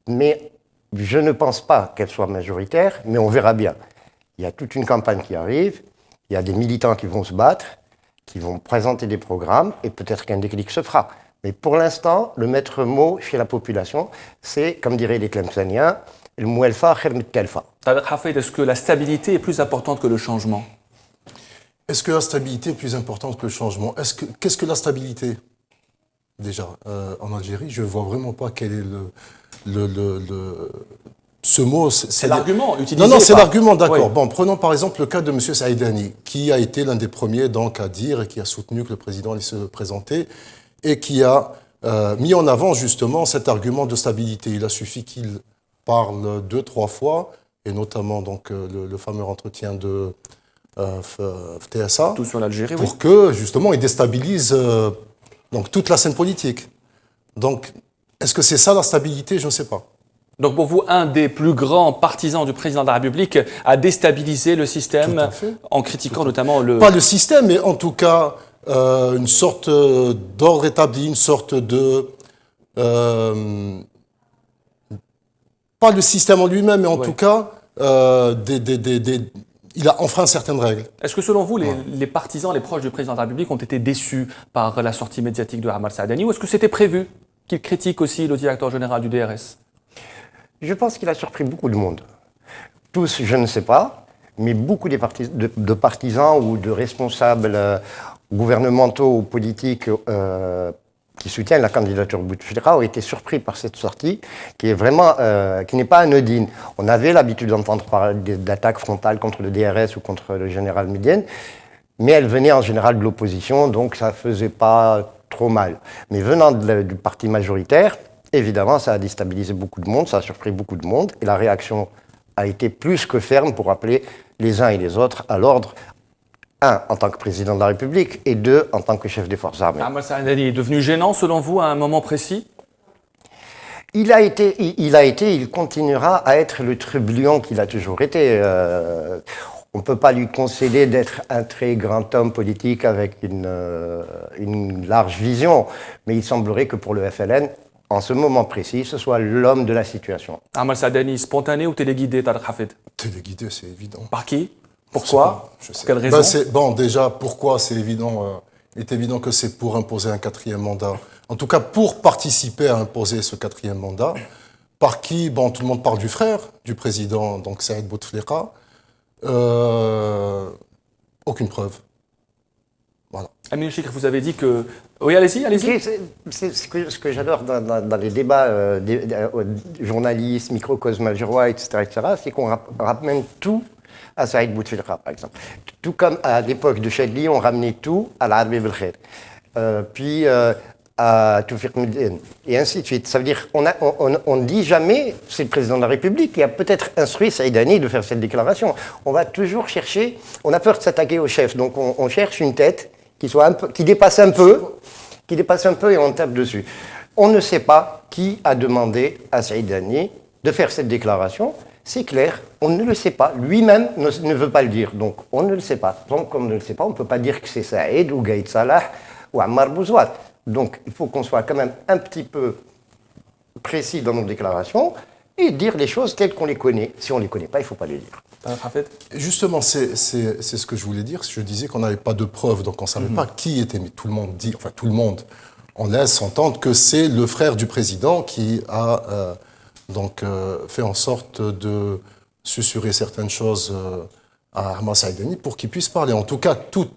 mais je ne pense pas qu'elle soit majoritaire, mais on verra bien. Il y a toute une campagne qui arrive, il y a des militants qui vont se battre, qui vont présenter des programmes, et peut-être qu'un déclic se fera. Mais pour l'instant, le maître mot chez la population, c'est, comme diraient les Tlemceniens, le mouelfa khair min telfa.
Tarek Hafid, est-ce que la stabilité est plus importante que le changement?
Est-ce que la stabilité est plus importante que le changement? Qu'est-ce que la stabilité? Déjà, en Algérie, je ne vois vraiment pas quel est ce mot.
C'est l'argument utilisé.
Non, c'est l'argument, d'accord.
Oui.
Bon, prenons par exemple le cas de M. Saïdani, qui a été l'un des premiers donc, à dire et qui a soutenu que le président allait se présenter et qui a mis en avant justement cet argument de stabilité. Il a suffi qu'il parle 2-3 fois, et notamment donc, le fameux entretien de TSA,
Tout sur l'Algérie,
pour que justement il déstabilise donc, toute la scène politique. Donc, est-ce que c'est ça la stabilité? Je ne sais pas.
Donc pour vous, un des plus grands partisans du président de la République a déstabilisé le système en critiquant notamment le...
Pas le système, mais en tout cas une sorte d'ordre établi, une sorte de... pas le système en lui-même, mais en tout cas, il a enfreint certaines règles.
Est-ce que selon vous, les partisans, les proches du président de la République ont été déçus par la sortie médiatique de Hamar Saadani, ou est-ce que c'était prévu? qu'il critique aussi le directeur général du DRS?
Je pense qu'il a surpris beaucoup de monde. Tous, je ne sais pas, mais beaucoup de partisans ou de responsables gouvernementaux ou politiques qui soutiennent la candidature de Bouteflika ont été surpris par cette sortie qui est vraiment, qui n'est pas anodine. On avait l'habitude d'entendre parler d'attaques frontales contre le DRS ou contre le général Médienne, mais elle venait en général de l'opposition, donc ça faisait pas trop mal. Mais venant du parti majoritaire, évidemment, ça a déstabilisé beaucoup de monde, ça a surpris beaucoup de monde, et la réaction a été plus que ferme pour appeler les uns et les autres à l'ordre, un, en tant que président de la République, et deux, en tant que chef des forces armées.
Ahmed Saadani est devenu gênant, selon vous, à un moment précis?
Il continuera à être le trublion qu'il a toujours été. On ne peut pas lui concéder d'être un très grand homme politique avec une large vision, mais il semblerait que pour le FLN, en ce moment précis, ce soit l'homme de la situation.
Ahmed Saadani, spontané ou téléguidé, Tariq Hafid?
Téléguidé, c'est évident.
Par qui? Pourquoi?
Je sais.
Pour quelle raison?
Bon, déjà, pourquoi? C'est évident. Il est évident que c'est pour imposer un 4e mandat. En tout cas, pour participer à imposer ce 4e mandat. Par qui? Bon, tout le monde parle du frère du président, donc Saïd Bouteflika. Aucune preuve. Voilà.
Amine Chikr, vous avez dit que... Oui, allez-y, allez-y.
C'est ce que j'adore dans les débats journalistes, microcosme algérois, etc., c'est qu'on ramène tout à Saïd Bouteflika, par exemple. Tout comme à l'époque de Chadli, on ramenait tout à l'Arabie Belkhair. Puis à Toufiq Médine, et ainsi de suite. Ça veut dire on ne dit jamais, c'est le président de la République qui a peut-être instruit Saïdani de faire cette déclaration. On va toujours chercher, on a peur de s'attaquer au chef, donc on cherche une tête qui dépasse un peu et on tape dessus. On ne sait pas qui a demandé à Saïdani de faire cette déclaration. C'est clair, on ne le sait pas. Lui-même ne veut pas le dire, donc on ne le sait pas. Donc on ne le sait pas, on ne peut pas dire que c'est Saïd ou Gaïd Salah ou Ammar Bouzouat. Donc il faut qu'on soit quand même un petit peu précis dans nos déclarations et dire les choses telles qu'on les connaît. Si on ne les connaît pas, il ne faut pas les dire.
Justement, c'est ce que je voulais dire. Je disais qu'on n'avait pas de preuves, donc on ne savait pas qui était. Mais tout le monde dit, enfin tout le monde, on laisse entendre que c'est le frère du président qui a fait en sorte de susurrer certaines choses à Ahmed Saïdani pour qu'il puisse parler. En tout cas, tout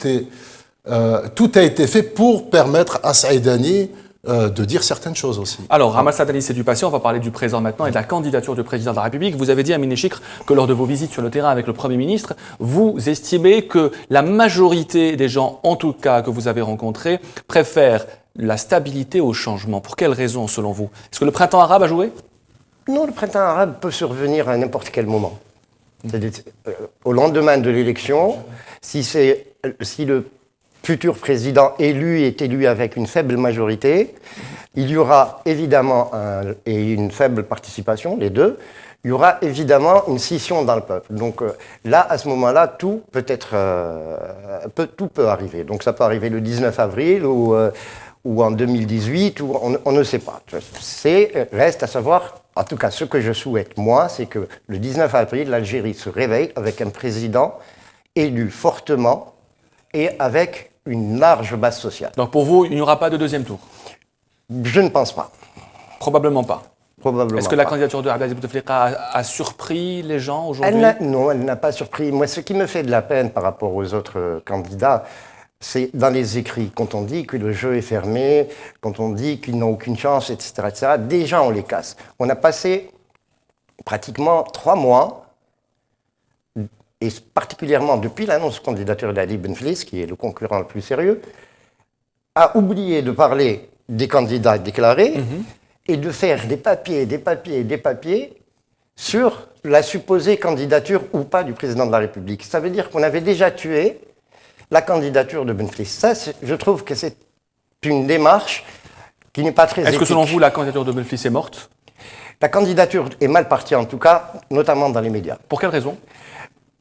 a été fait pour permettre à Saïdani de dire certaines choses aussi.
Alors, Ahmed Saadani, c'est du passé, on va parler du présent maintenant et de la candidature du président de la République. Vous avez dit, Amine Chikr, que lors de vos visites sur le terrain avec le Premier ministre, vous estimez que la majorité des gens, en tout cas que vous avez rencontrés, préfèrent la stabilité au changement. Pour quelles raisons, selon vous? Est-ce que le printemps arabe a joué?
Non, le printemps arabe peut survenir à n'importe quel moment. Au lendemain de l'élection, si le futur président élu est élu avec une faible majorité, il y aura évidemment et une faible participation, les deux, il y aura évidemment une scission dans le peuple. Donc là, à ce moment-là, tout peut arriver. Donc ça peut arriver le 19 avril ou en 2018, ou on ne sait pas. Reste à savoir, en tout cas ce que je souhaite moi, c'est que le 19 avril, l'Algérie se réveille avec un président élu fortement et avec une large base sociale.
Donc pour vous, il n'y aura pas de deuxième tour?
Je ne pense pas.
Probablement pas.
Probablement.
Est-ce que la candidature de Abdelaziz Bouteflika a surpris les gens aujourd'hui?
Non, elle n'a pas surpris. Moi, ce qui me fait de la peine par rapport aux autres candidats, c'est dans les écrits, quand on dit que le jeu est fermé, quand on dit qu'ils n'ont aucune chance, etc., déjà on les casse. On a passé pratiquement 3 mois, et particulièrement depuis l'annonce de candidature d'Ali Benflis, qui est le concurrent le plus sérieux, à oublier de parler des candidats déclarés et de faire des papiers sur la supposée candidature ou pas du président de la République. Ça veut dire qu'on avait déjà tué la candidature de Benflis. Ça, je trouve que c'est une démarche qui n'est pas très éthique.
Est-ce que selon vous, la candidature de Benflis est morte?
La candidature est mal partie en tout cas, notamment dans les médias.
Pour quelle raison?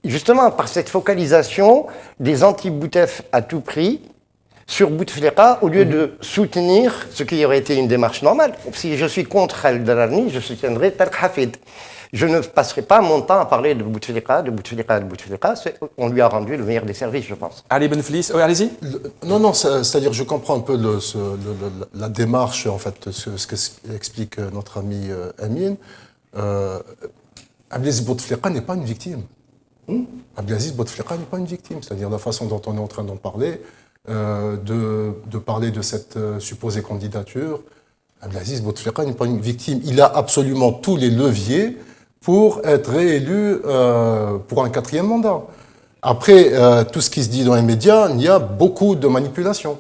Justement, par cette focalisation des anti-Boutef à tout prix sur Bouteflika au lieu de soutenir ce qui aurait été une démarche normale. Si je suis contre Al-Darani, je soutiendrai Tarek Hafid. Je ne passerai pas mon temps à parler de Bouteflika. On lui a rendu le meilleur des services, je pense.
Ali Benflis, oui, allez-y.
Non, c'est-à-dire je comprends un peu la démarche, en fait, ce qu'explique notre ami Amin. Abdelaziz Bouteflika n'est pas une victime. Abdelaziz Bouteflika n'est pas une victime, c'est-à-dire la façon dont on est en train d'en parler, de parler de cette supposée candidature. Abdelaziz Bouteflika n'est pas une victime. Il a absolument tous les leviers pour être réélu pour un 4e mandat. Après, tout ce qui se dit dans les médias, il y a beaucoup de manipulation.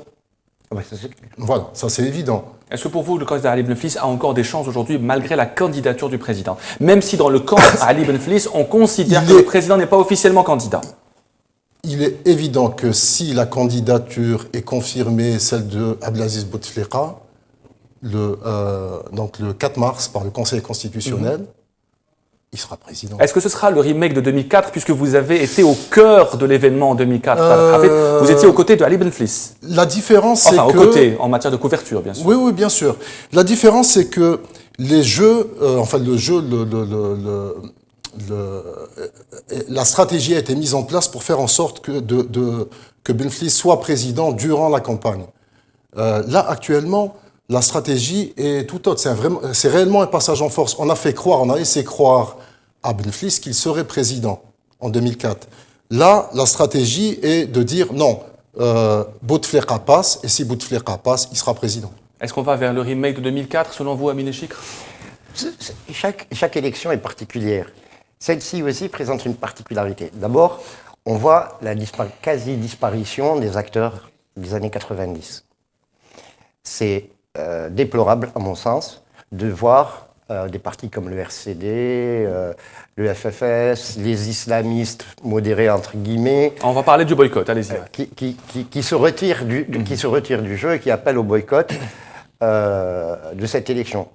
Voilà, ça c'est évident.
Est-ce que pour vous, le candidat Ali Benflis a encore des chances aujourd'hui, malgré la candidature du président? Même si dans le camp Ali Benflis, on considère que le président n'est pas officiellement candidat.
Il est évident que si la candidature est confirmée, celle de Abdelaziz Bouteflika, donc le 4 mars par le Conseil constitutionnel, il sera président.
Est-ce que ce sera le remake de 2004, puisque vous avez été au cœur de l'événement en 2004 Vous étiez aux côtés de Ali Benflis.
La différence, c'est que...
Enfin, aux côtés, en matière de couverture, bien sûr.
Oui, bien sûr. La différence, c'est que les jeux, la stratégie a été mise en place pour faire en sorte que Benflis soit président durant la campagne. Là, actuellement, la stratégie est tout autre. C'est réellement un passage en force. On a laissé croire à Benflis qu'il serait président en 2004. Là, la stratégie est de dire non, Bouteflika passe, et si Bouteflika passe, il sera président.
Est-ce qu'on va vers le remake de 2004, selon vous, Amine Chikr?
Chaque élection est particulière. Celle-ci aussi présente une particularité. D'abord, on voit la quasi-disparition des acteurs des années 90. C'est déplorable, à mon sens, de voir des partis comme le RCD, le FFS, les islamistes modérés, entre guillemets...
On va parler du boycott, allez-y.
Qui se retirent du jeu et qui appellent au boycott de cette élection.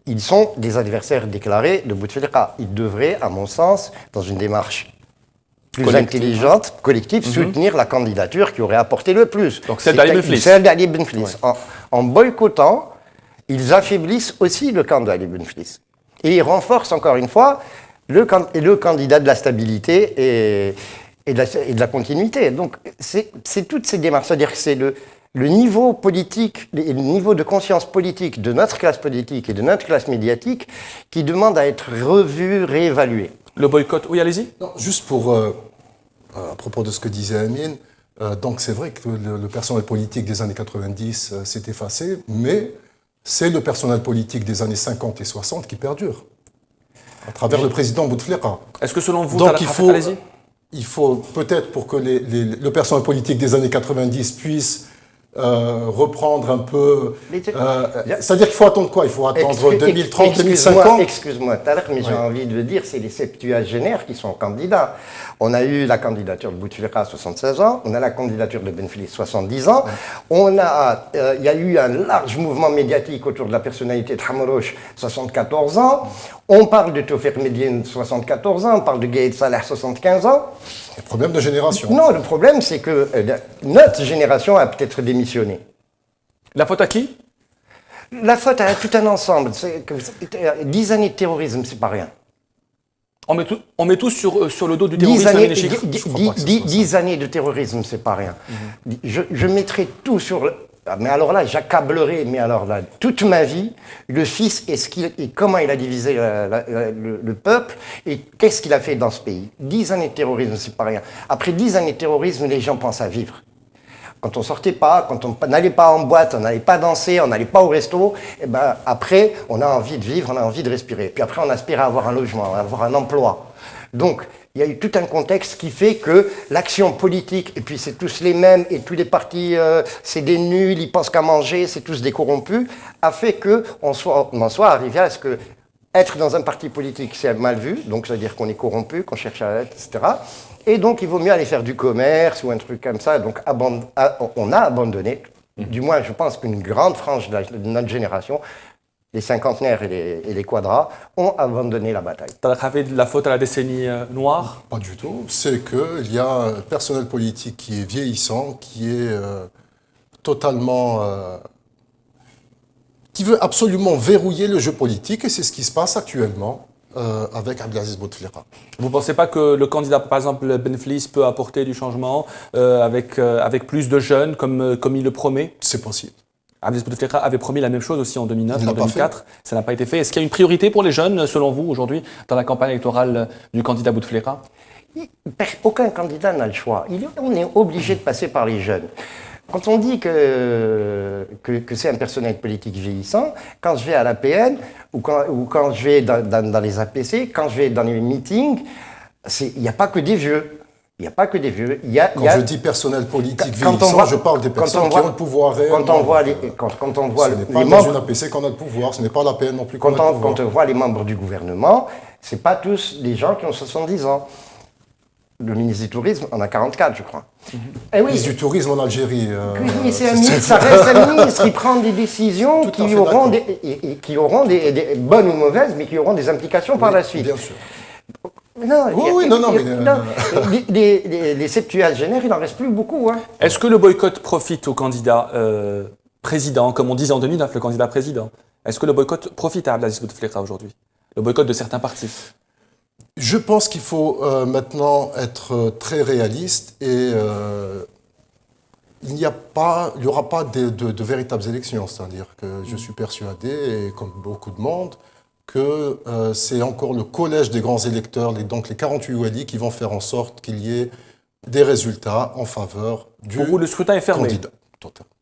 Ils sont des adversaires déclarés de Bouteflika. Ils devraient, à mon sens, dans une démarche plus intelligente, collective, soutenir la candidature qui aurait apporté le plus.
Donc celle d'Ali Benflis.
Celle d'Ali Benflis. Ouais. En boycottant, ils affaiblissent aussi le camp d'Ali Benflis. Et ils renforcent encore une fois le candidat de la stabilité et de la continuité. Donc c'est toutes ces démarches. C'est-à-dire que c'est le niveau politique, le niveau de conscience politique de notre classe politique et de notre classe médiatique qui demande à être revu, réévalué.
Le boycott, oui, allez-y.
Juste pour, à propos de ce que disait Amine, donc c'est vrai que le personnel politique des années 90 s'est effacé, mais c'est le personnel politique des années 50 et 60 qui perdure, à travers le président Bouteflika.
Est-ce que selon vous,
donc il faut peut-être pour que le personnel politique des années 90 puisse reprendre un peu... c'est-à-dire qu'il faut attendre quoi? Il faut attendre 2030, 2050?
Excuse-moi, Tarek, mais j'ai envie de dire, c'est les septuagénaires qui sont candidats. On a eu la candidature de Bouteflika à 76 ans, on a la candidature de Benflis 70 ans, il y a eu un large mouvement médiatique autour de la personnalité de Hamrouche 74 ans, on parle de Tawfiq Medine 74 ans, on parle de Gaïd Salah 75 ans.
C'est un problème de génération.
Non, le problème c'est que notre génération a peut-être démissionné.
La faute à qui?
La faute à tout un ensemble. 10 années de terrorisme, c'est pas rien.
On met tout sur le dos du terrorisme.
10 années de terrorisme, c'est pas rien. Je mettrai tout sur... Mais alors là, j'accablerai, toute ma vie, le fils et comment il a divisé le peuple et qu'est-ce qu'il a fait dans ce pays. 10 années de terrorisme, c'est pas rien. Après 10 années de terrorisme, les gens pensent à vivre. Quand on sortait pas, quand on n'allait pas en boîte, on n'allait pas danser, on n'allait pas au resto, et ben après, on a envie de vivre, on a envie de respirer. Puis après, on aspire à avoir un logement, à avoir un emploi. Donc, il y a eu tout un contexte qui fait que l'action politique, et puis c'est tous les mêmes, et tous les partis, c'est des nuls, ils pensent qu'à manger, c'est tous des corrompus, a fait qu'on en soit arrivé à ce que être dans un parti politique, c'est mal vu, donc ça veut dire qu'on est corrompu, qu'on cherche à être, etc. Et donc, il vaut mieux aller faire du commerce ou un truc comme ça. Donc, on a abandonné, du moins, je pense qu'une grande frange de notre génération, les cinquantenaires et les quadras, ont abandonné la bataille.
Tarek Hafid, la faute à la décennie noire?
Pas du tout. C'est qu'il y a un personnel politique qui est vieillissant, qui est totalement... qui veut absolument verrouiller le jeu politique, et c'est ce qui se passe actuellement avec Abdelaziz Bouteflika.
Vous ne pensez pas que le candidat, par exemple, Benflis, peut apporter du changement avec plus de jeunes, comme il le promet?
C'est possible.
Abdelaziz Bouteflika avait promis la même chose aussi en 2009, en 2004. Ça n'a pas été fait. Est-ce qu'il y a une priorité pour les jeunes, selon vous, aujourd'hui, dans la campagne électorale du candidat Bouteflika?
Aucun candidat n'a le choix. On est obligé de passer par les jeunes. Quand on dit que c'est un personnel politique vieillissant, quand je vais à l'APN ou quand je vais dans les APC, quand je vais dans les meetings, il n'y a pas que des vieux. Il n'y a pas que des vieux.
Quand je dis personnel politique vieillissant, je parle des personnes qui ont le pouvoir réel.
Quand on voit les
membres... dans une APC qu'on a le pouvoir, ce n'est pas l'APN non plus qu'on a le pouvoir.
Quand on voit les membres du gouvernement, ce n'est pas tous des gens qui ont 70 ans. Le ministre du Tourisme en a 44, je crois.
Le ministre du Tourisme en Algérie...
oui, ça reste un ministre qui prend des décisions qui auront des bonnes ou mauvaises, mais qui auront des implications par la suite.
Bien sûr.
Les septuagénaires, il n'en reste plus beaucoup. Hein.
Est-ce que le boycott profite au candidat président, comme on disait en 2009, le candidat président? Est-ce que le boycott profite à Abdelaziz Bouteflika aujourd'hui? Le boycott de certains partis?
Je pense qu'il faut maintenant être très réaliste et il n'y aura pas de véritables élections. C'est-à-dire que je suis persuadé, et comme beaucoup de monde, que c'est encore le collège des grands électeurs, donc les 48 wali, qui vont faire en sorte qu'il y ait des résultats en faveur du
Pour vous, le scrutin est fermé?
Candidat.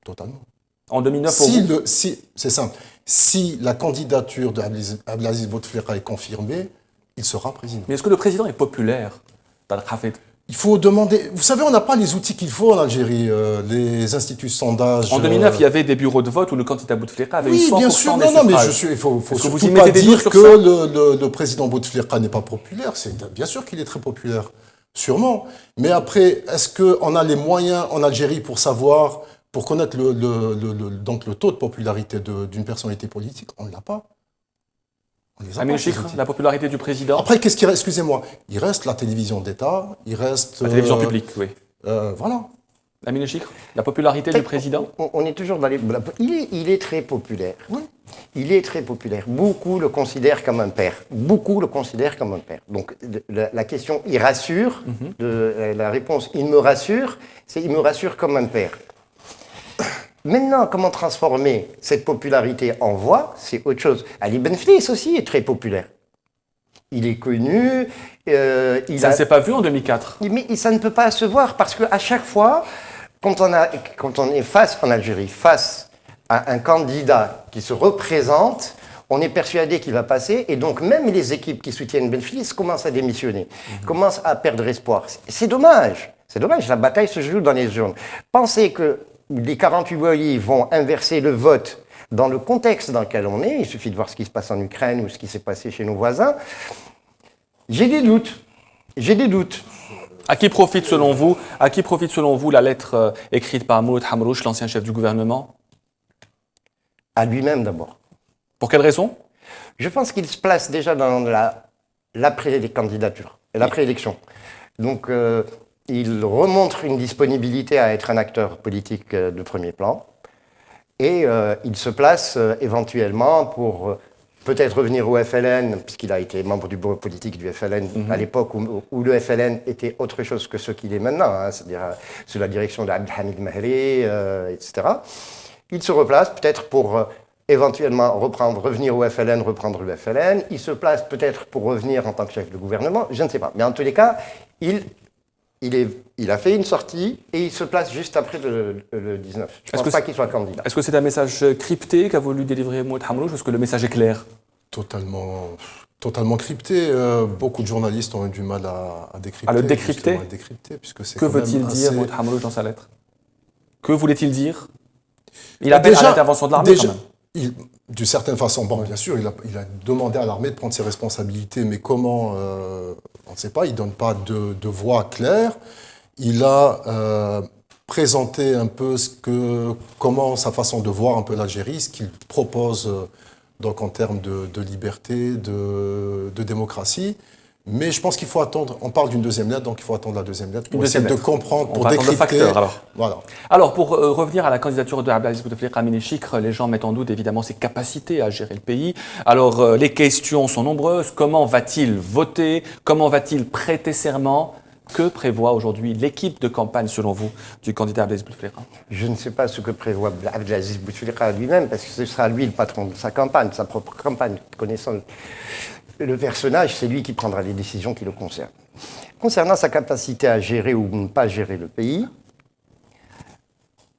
Totalement.
En 2009, pour vous?
C'est simple. Si la candidature d'Abdelaziz Bouteflika est confirmée, il sera président.
Mais est-ce que le président est populaire dans le Khafet?
Il faut demander... Vous savez, on n'a pas les outils qu'il faut en Algérie, les instituts de sondage...
En 2009, il y avait des bureaux de vote où le candidat Bouteflika avait eu 100% des suffrages.
Oui, bien sûr. Non, mais il faut surtout pas dire que le président Bouteflika n'est pas populaire. Bien sûr qu'il est très populaire, sûrement. Mais après, est-ce qu'on a les moyens en Algérie pour savoir, pour connaître donc le taux de popularité d'une personnalité politique? On ne l'a pas.
Amine Chikr, la popularité du président.
Après, qu'est-ce qui reste? Excusez-moi. Il reste la télévision d'État, il reste...
La télévision publique, oui.
Voilà.
Amine Chikr, la popularité du président.
On est toujours dans les... Il est très populaire.
Oui.
Il est très populaire. Beaucoup le considèrent comme un père. Beaucoup le considèrent comme un père. Donc la question, il rassure, la réponse, il me rassure, c'est il me rassure comme un père. Maintenant, comment transformer cette popularité en voix, c'est autre chose. Ali Benflis aussi est très populaire. Il est connu.
Ça ne s'est pas vu en 2004.
Mais ça ne peut pas se voir parce qu'à chaque fois, quand on est face en Algérie, face à un candidat qui se représente, on est persuadé qu'il va passer. Et donc, même les équipes qui soutiennent Benflis commencent à démissionner, commencent à perdre espoir. C'est dommage. C'est dommage. La bataille se joue dans les urnes. Pensez que les 48 wali vont inverser le vote dans le contexte dans lequel on est. Il suffit de voir ce qui se passe en Ukraine ou ce qui s'est passé chez nos voisins. J'ai des doutes. J'ai des doutes.
À qui profite selon vous la lettre écrite par Mouloud Hamrouche, l'ancien chef du gouvernement?
À lui-même d'abord.
Pour quelle raison?
Je pense qu'il se place déjà dans l'après-candidature, l'après-élection. Donc, il remontre une disponibilité à être un acteur politique de premier plan et il se place éventuellement pour peut-être revenir au FLN, puisqu'il a été membre du bureau politique du FLN à l'époque où le FLN était autre chose que ce qu'il est maintenant, hein, c'est-à-dire sous la direction d'Abdelhamid Mahri, etc. Il se replace peut-être pour éventuellement revenir au FLN, reprendre le FLN. Il se place peut-être pour revenir en tant que chef de gouvernement, je ne sais pas. Mais en tous les cas, il a fait une sortie et il se place juste après le 19. Je ne pense pas qu'il soit candidat.
Est-ce que c'est un message crypté qu'a voulu délivrer Mouloud Hamrouche ou est-ce que le message est clair?
Totalement crypté. Beaucoup de journalistes ont eu du mal à décrypter.
À le décrypter?
Que
veut-il dire Mouloud Hamrouche dans sa lettre? Que voulait-il dire? Il appelle à l'intervention de l'armée quand même.
D'une certaine façon, bien sûr, il a demandé à l'armée de prendre ses responsabilités, mais comment, on ne sait pas, il ne donne pas de voix claire. Il a présenté un peu comment sa façon de voir un peu l'Algérie, ce qu'il propose donc en termes de liberté, de démocratie. Mais je pense qu'il faut attendre, on parle d'une deuxième lettre, donc il faut attendre la deuxième lettre pour
Deuxième
essayer
lettre.
de comprendre,
On
pour
va attendre le
décrypter.
facteur, alors.
Voilà.
Alors, pour revenir à la candidature de Abdelaziz Bouteflika Amine-Chikr, les gens mettent en doute évidemment ses capacités à gérer le pays. Alors, les questions sont nombreuses. Comment va-t-il voter? Comment va-t-il prêter serment? Que prévoit aujourd'hui l'équipe de campagne, selon vous, du candidat Abdelaziz Bouteflika?
Je ne sais pas ce que prévoit Abdelaziz Bouteflika lui-même, parce que ce sera lui le patron de sa campagne, de sa propre campagne. Connaissant le personnage, c'est lui qui prendra les décisions qui le concernent. Concernant sa capacité à gérer ou ne pas gérer le pays,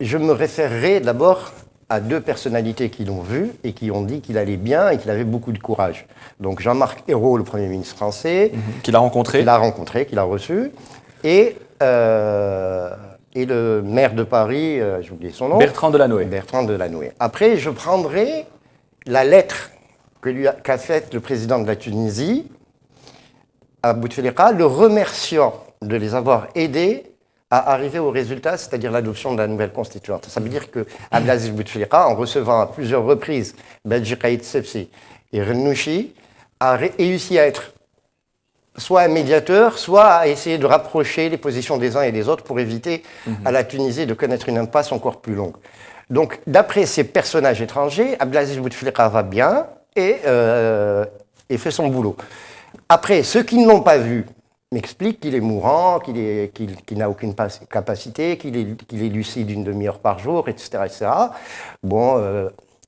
je me référerai d'abord à deux personnalités qui l'ont vu et qui ont dit qu'il allait bien et qu'il avait beaucoup de courage. Donc Jean-Marc Ayrault, le Premier ministre français,
Qu'il a rencontré.
qu'il a reçu, et le maire de Paris, j'ai oublié son nom.
Bertrand Delanoë.
Bertrand Delanoë. Après, je prendrai la lettre qu'a faite le président de la Tunisie à Bouteflika, le remerciant de les avoir aidés à arriver au résultat, c'est-à-dire l'adoption de la nouvelle constituante. Ça veut dire que Abdelaziz Bouteflika, en recevant à plusieurs reprises Belgi Caïd Sebsi et Renouchi, a réussi à être soit un médiateur, soit à essayer de rapprocher les positions des uns et des autres pour éviter à la Tunisie de connaître une impasse encore plus longue. Donc, d'après ces personnages étrangers, Abdelaziz Bouteflika va bien et fait son boulot. Après, ceux qui ne l'ont pas vu m'expliquent qu'il est mourant, qu'il n'a aucune capacité, qu'il est lucide une demi-heure par jour, etc. etc. Bon,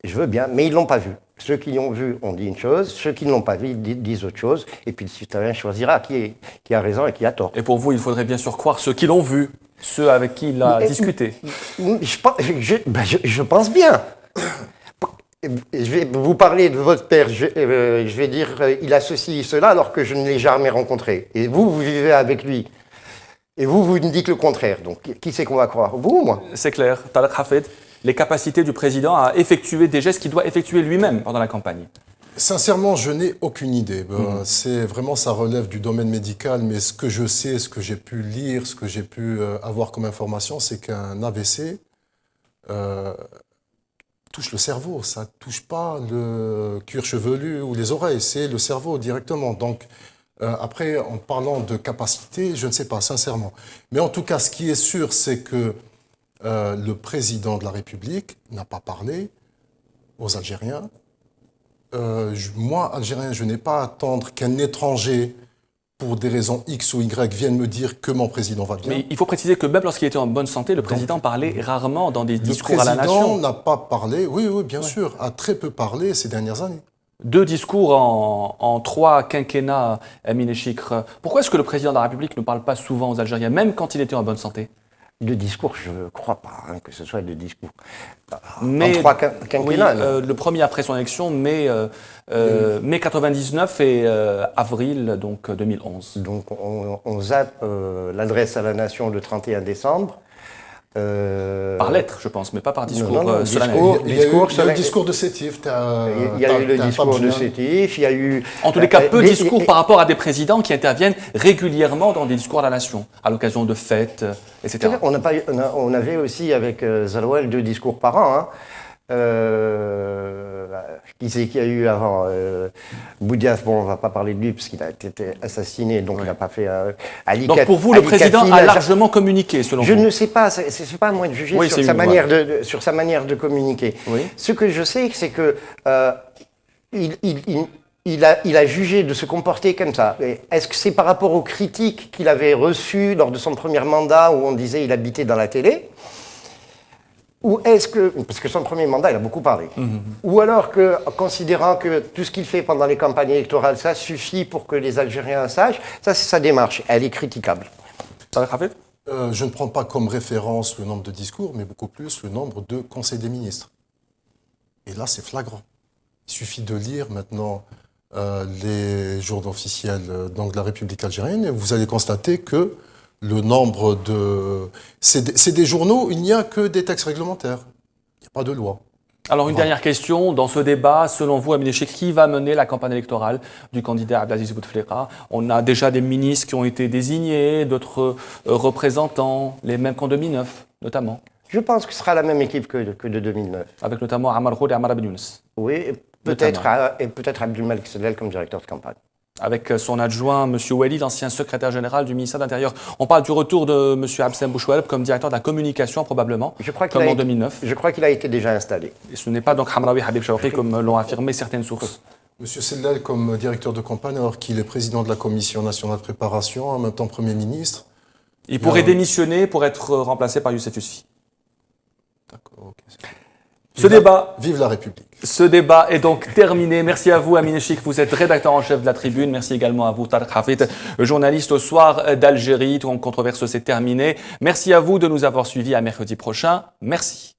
je veux bien, mais ils ne l'ont pas vu. Ceux qui l'ont vu ont dit une chose, ceux qui ne l'ont pas vu disent autre chose, et puis le citoyen choisira qui a raison et qui a tort.
Et pour vous, il faudrait bien sûr croire ceux qui l'ont vu, ceux avec qui il a discuté.
Je pense bien. Je vais vous parler de votre père, je vais dire il a ceci et cela alors que je ne l'ai jamais rencontré. Et vous vivez avec lui. Et vous me dites le contraire. Donc qui c'est qu'on va croire? Vous ou moi?
C'est clair. Tarek Hafed, les capacités du président à effectuer des gestes qu'il doit effectuer lui-même pendant la campagne.
Sincèrement, je n'ai aucune idée. C'est vraiment, ça relève du domaine médical, mais ce que je sais, ce que j'ai pu lire, ce que j'ai pu avoir comme information, c'est qu'un AVC touche le cerveau. Ça ne touche pas le cuir chevelu ou les oreilles, c'est le cerveau directement. Donc, après, en parlant de capacité, je ne sais pas, sincèrement. Mais en tout cas, ce qui est sûr, c'est que le président de la République n'a pas parlé aux Algériens. Moi, Algérien, je n'ai pas à attendre qu'un étranger, pour des raisons X ou Y, vienne me dire que mon président va bien.
Mais il faut préciser que même lorsqu'il était en bonne santé, le président parlait rarement dans des discours à la nation.
Le président n'a pas parlé, oui, bien sûr, a très peu parlé ces dernières années.
2 discours en 3 quinquennats, Amine-Chikr. Pourquoi est-ce que le président de la République ne parle pas souvent aux Algériens, même quand il était en bonne santé?
De discours, je ne crois pas que ce soit de discours.
Mais,
en 3 quinquennats.
Oui, le premier après son élection, mai 99 et avril donc 2011.
Donc on zappe l'adresse à la nation le 31 décembre.
Par lettre, je pense, mais pas par discours solennel.
Il y a eu le discours de Sétif.
Il y a eu le discours de Sétif, il y a eu...
En tous les cas, peu de discours par rapport à des présidents qui interviennent régulièrement dans des discours à la nation, à l'occasion de fêtes, etc.
On avait aussi avec Zalouel 2 discours par an. Hein. Qui c'est qu'il y a eu avant Boudiaf, bon, on ne va pas parler de lui parce qu'il a été assassiné, donc il n'a pas fait...
Donc pour vous, le président a largement communiqué, selon vous?
Je ne sais pas, c'est pas à moi de juger sur sa manière de communiquer.
Oui.
Ce que je sais, c'est que il a jugé de se comporter comme ça. Est-ce que c'est par rapport aux critiques qu'il avait reçues lors de son premier mandat où on disait qu'il habitait dans la télé? Ou est-ce que, parce que son premier mandat, il a beaucoup parlé, ou alors que, considérant que tout ce qu'il fait pendant les campagnes électorales, ça suffit pour que les Algériens sachent, ça c'est sa démarche, elle est critiquable.
Je ne prends pas comme référence le nombre de discours, mais beaucoup plus le nombre de conseils des ministres. Et là, c'est flagrant. Il suffit de lire maintenant les journaux officiels de la République algérienne et vous allez constater que le nombre de... C'est des journaux où il n'y a que des textes réglementaires. Il n'y a pas de loi.
Alors, une dernière question. Dans ce débat, selon vous, Amine-Chikr, qui va mener la campagne électorale du candidat Abdelaziz Bouteflika? On a déjà des ministres qui ont été désignés, d'autres représentants, les mêmes qu'en 2009, notamment.
Je pense que ce sera la même équipe que de 2009.
Avec notamment Amar Khoud et Amar Ben Younes.
Oui, et peut-être Abdelmalek Sedlel comme directeur de campagne.
avec son adjoint, M. Oueli, l'ancien secrétaire général du ministère de l'Intérieur. On parle du retour de M. Abdeslam Bouchoualeb comme directeur de la communication, probablement, comme en 2009.
Je crois qu'il a été déjà installé.
Et ce n'est pas donc Hamraoui Habib Chawki, comme l'ont affirmé certaines sources.
Monsieur Sellal, comme directeur de campagne, alors qu'il est président de la Commission nationale de préparation, en même temps Premier ministre.
Il pourrait démissionner pour être remplacé par Youssef Yousfi.
D'accord, ok. Vive la République.
Ce débat est donc terminé. Merci à vous, Amine Chik, vous êtes rédacteur en chef de la Tribune. Merci également à vous, Tariq Hafid, journaliste au Soir d'Algérie. Controverse, c'est terminé. Merci à vous de nous avoir suivis. À mercredi prochain. Merci.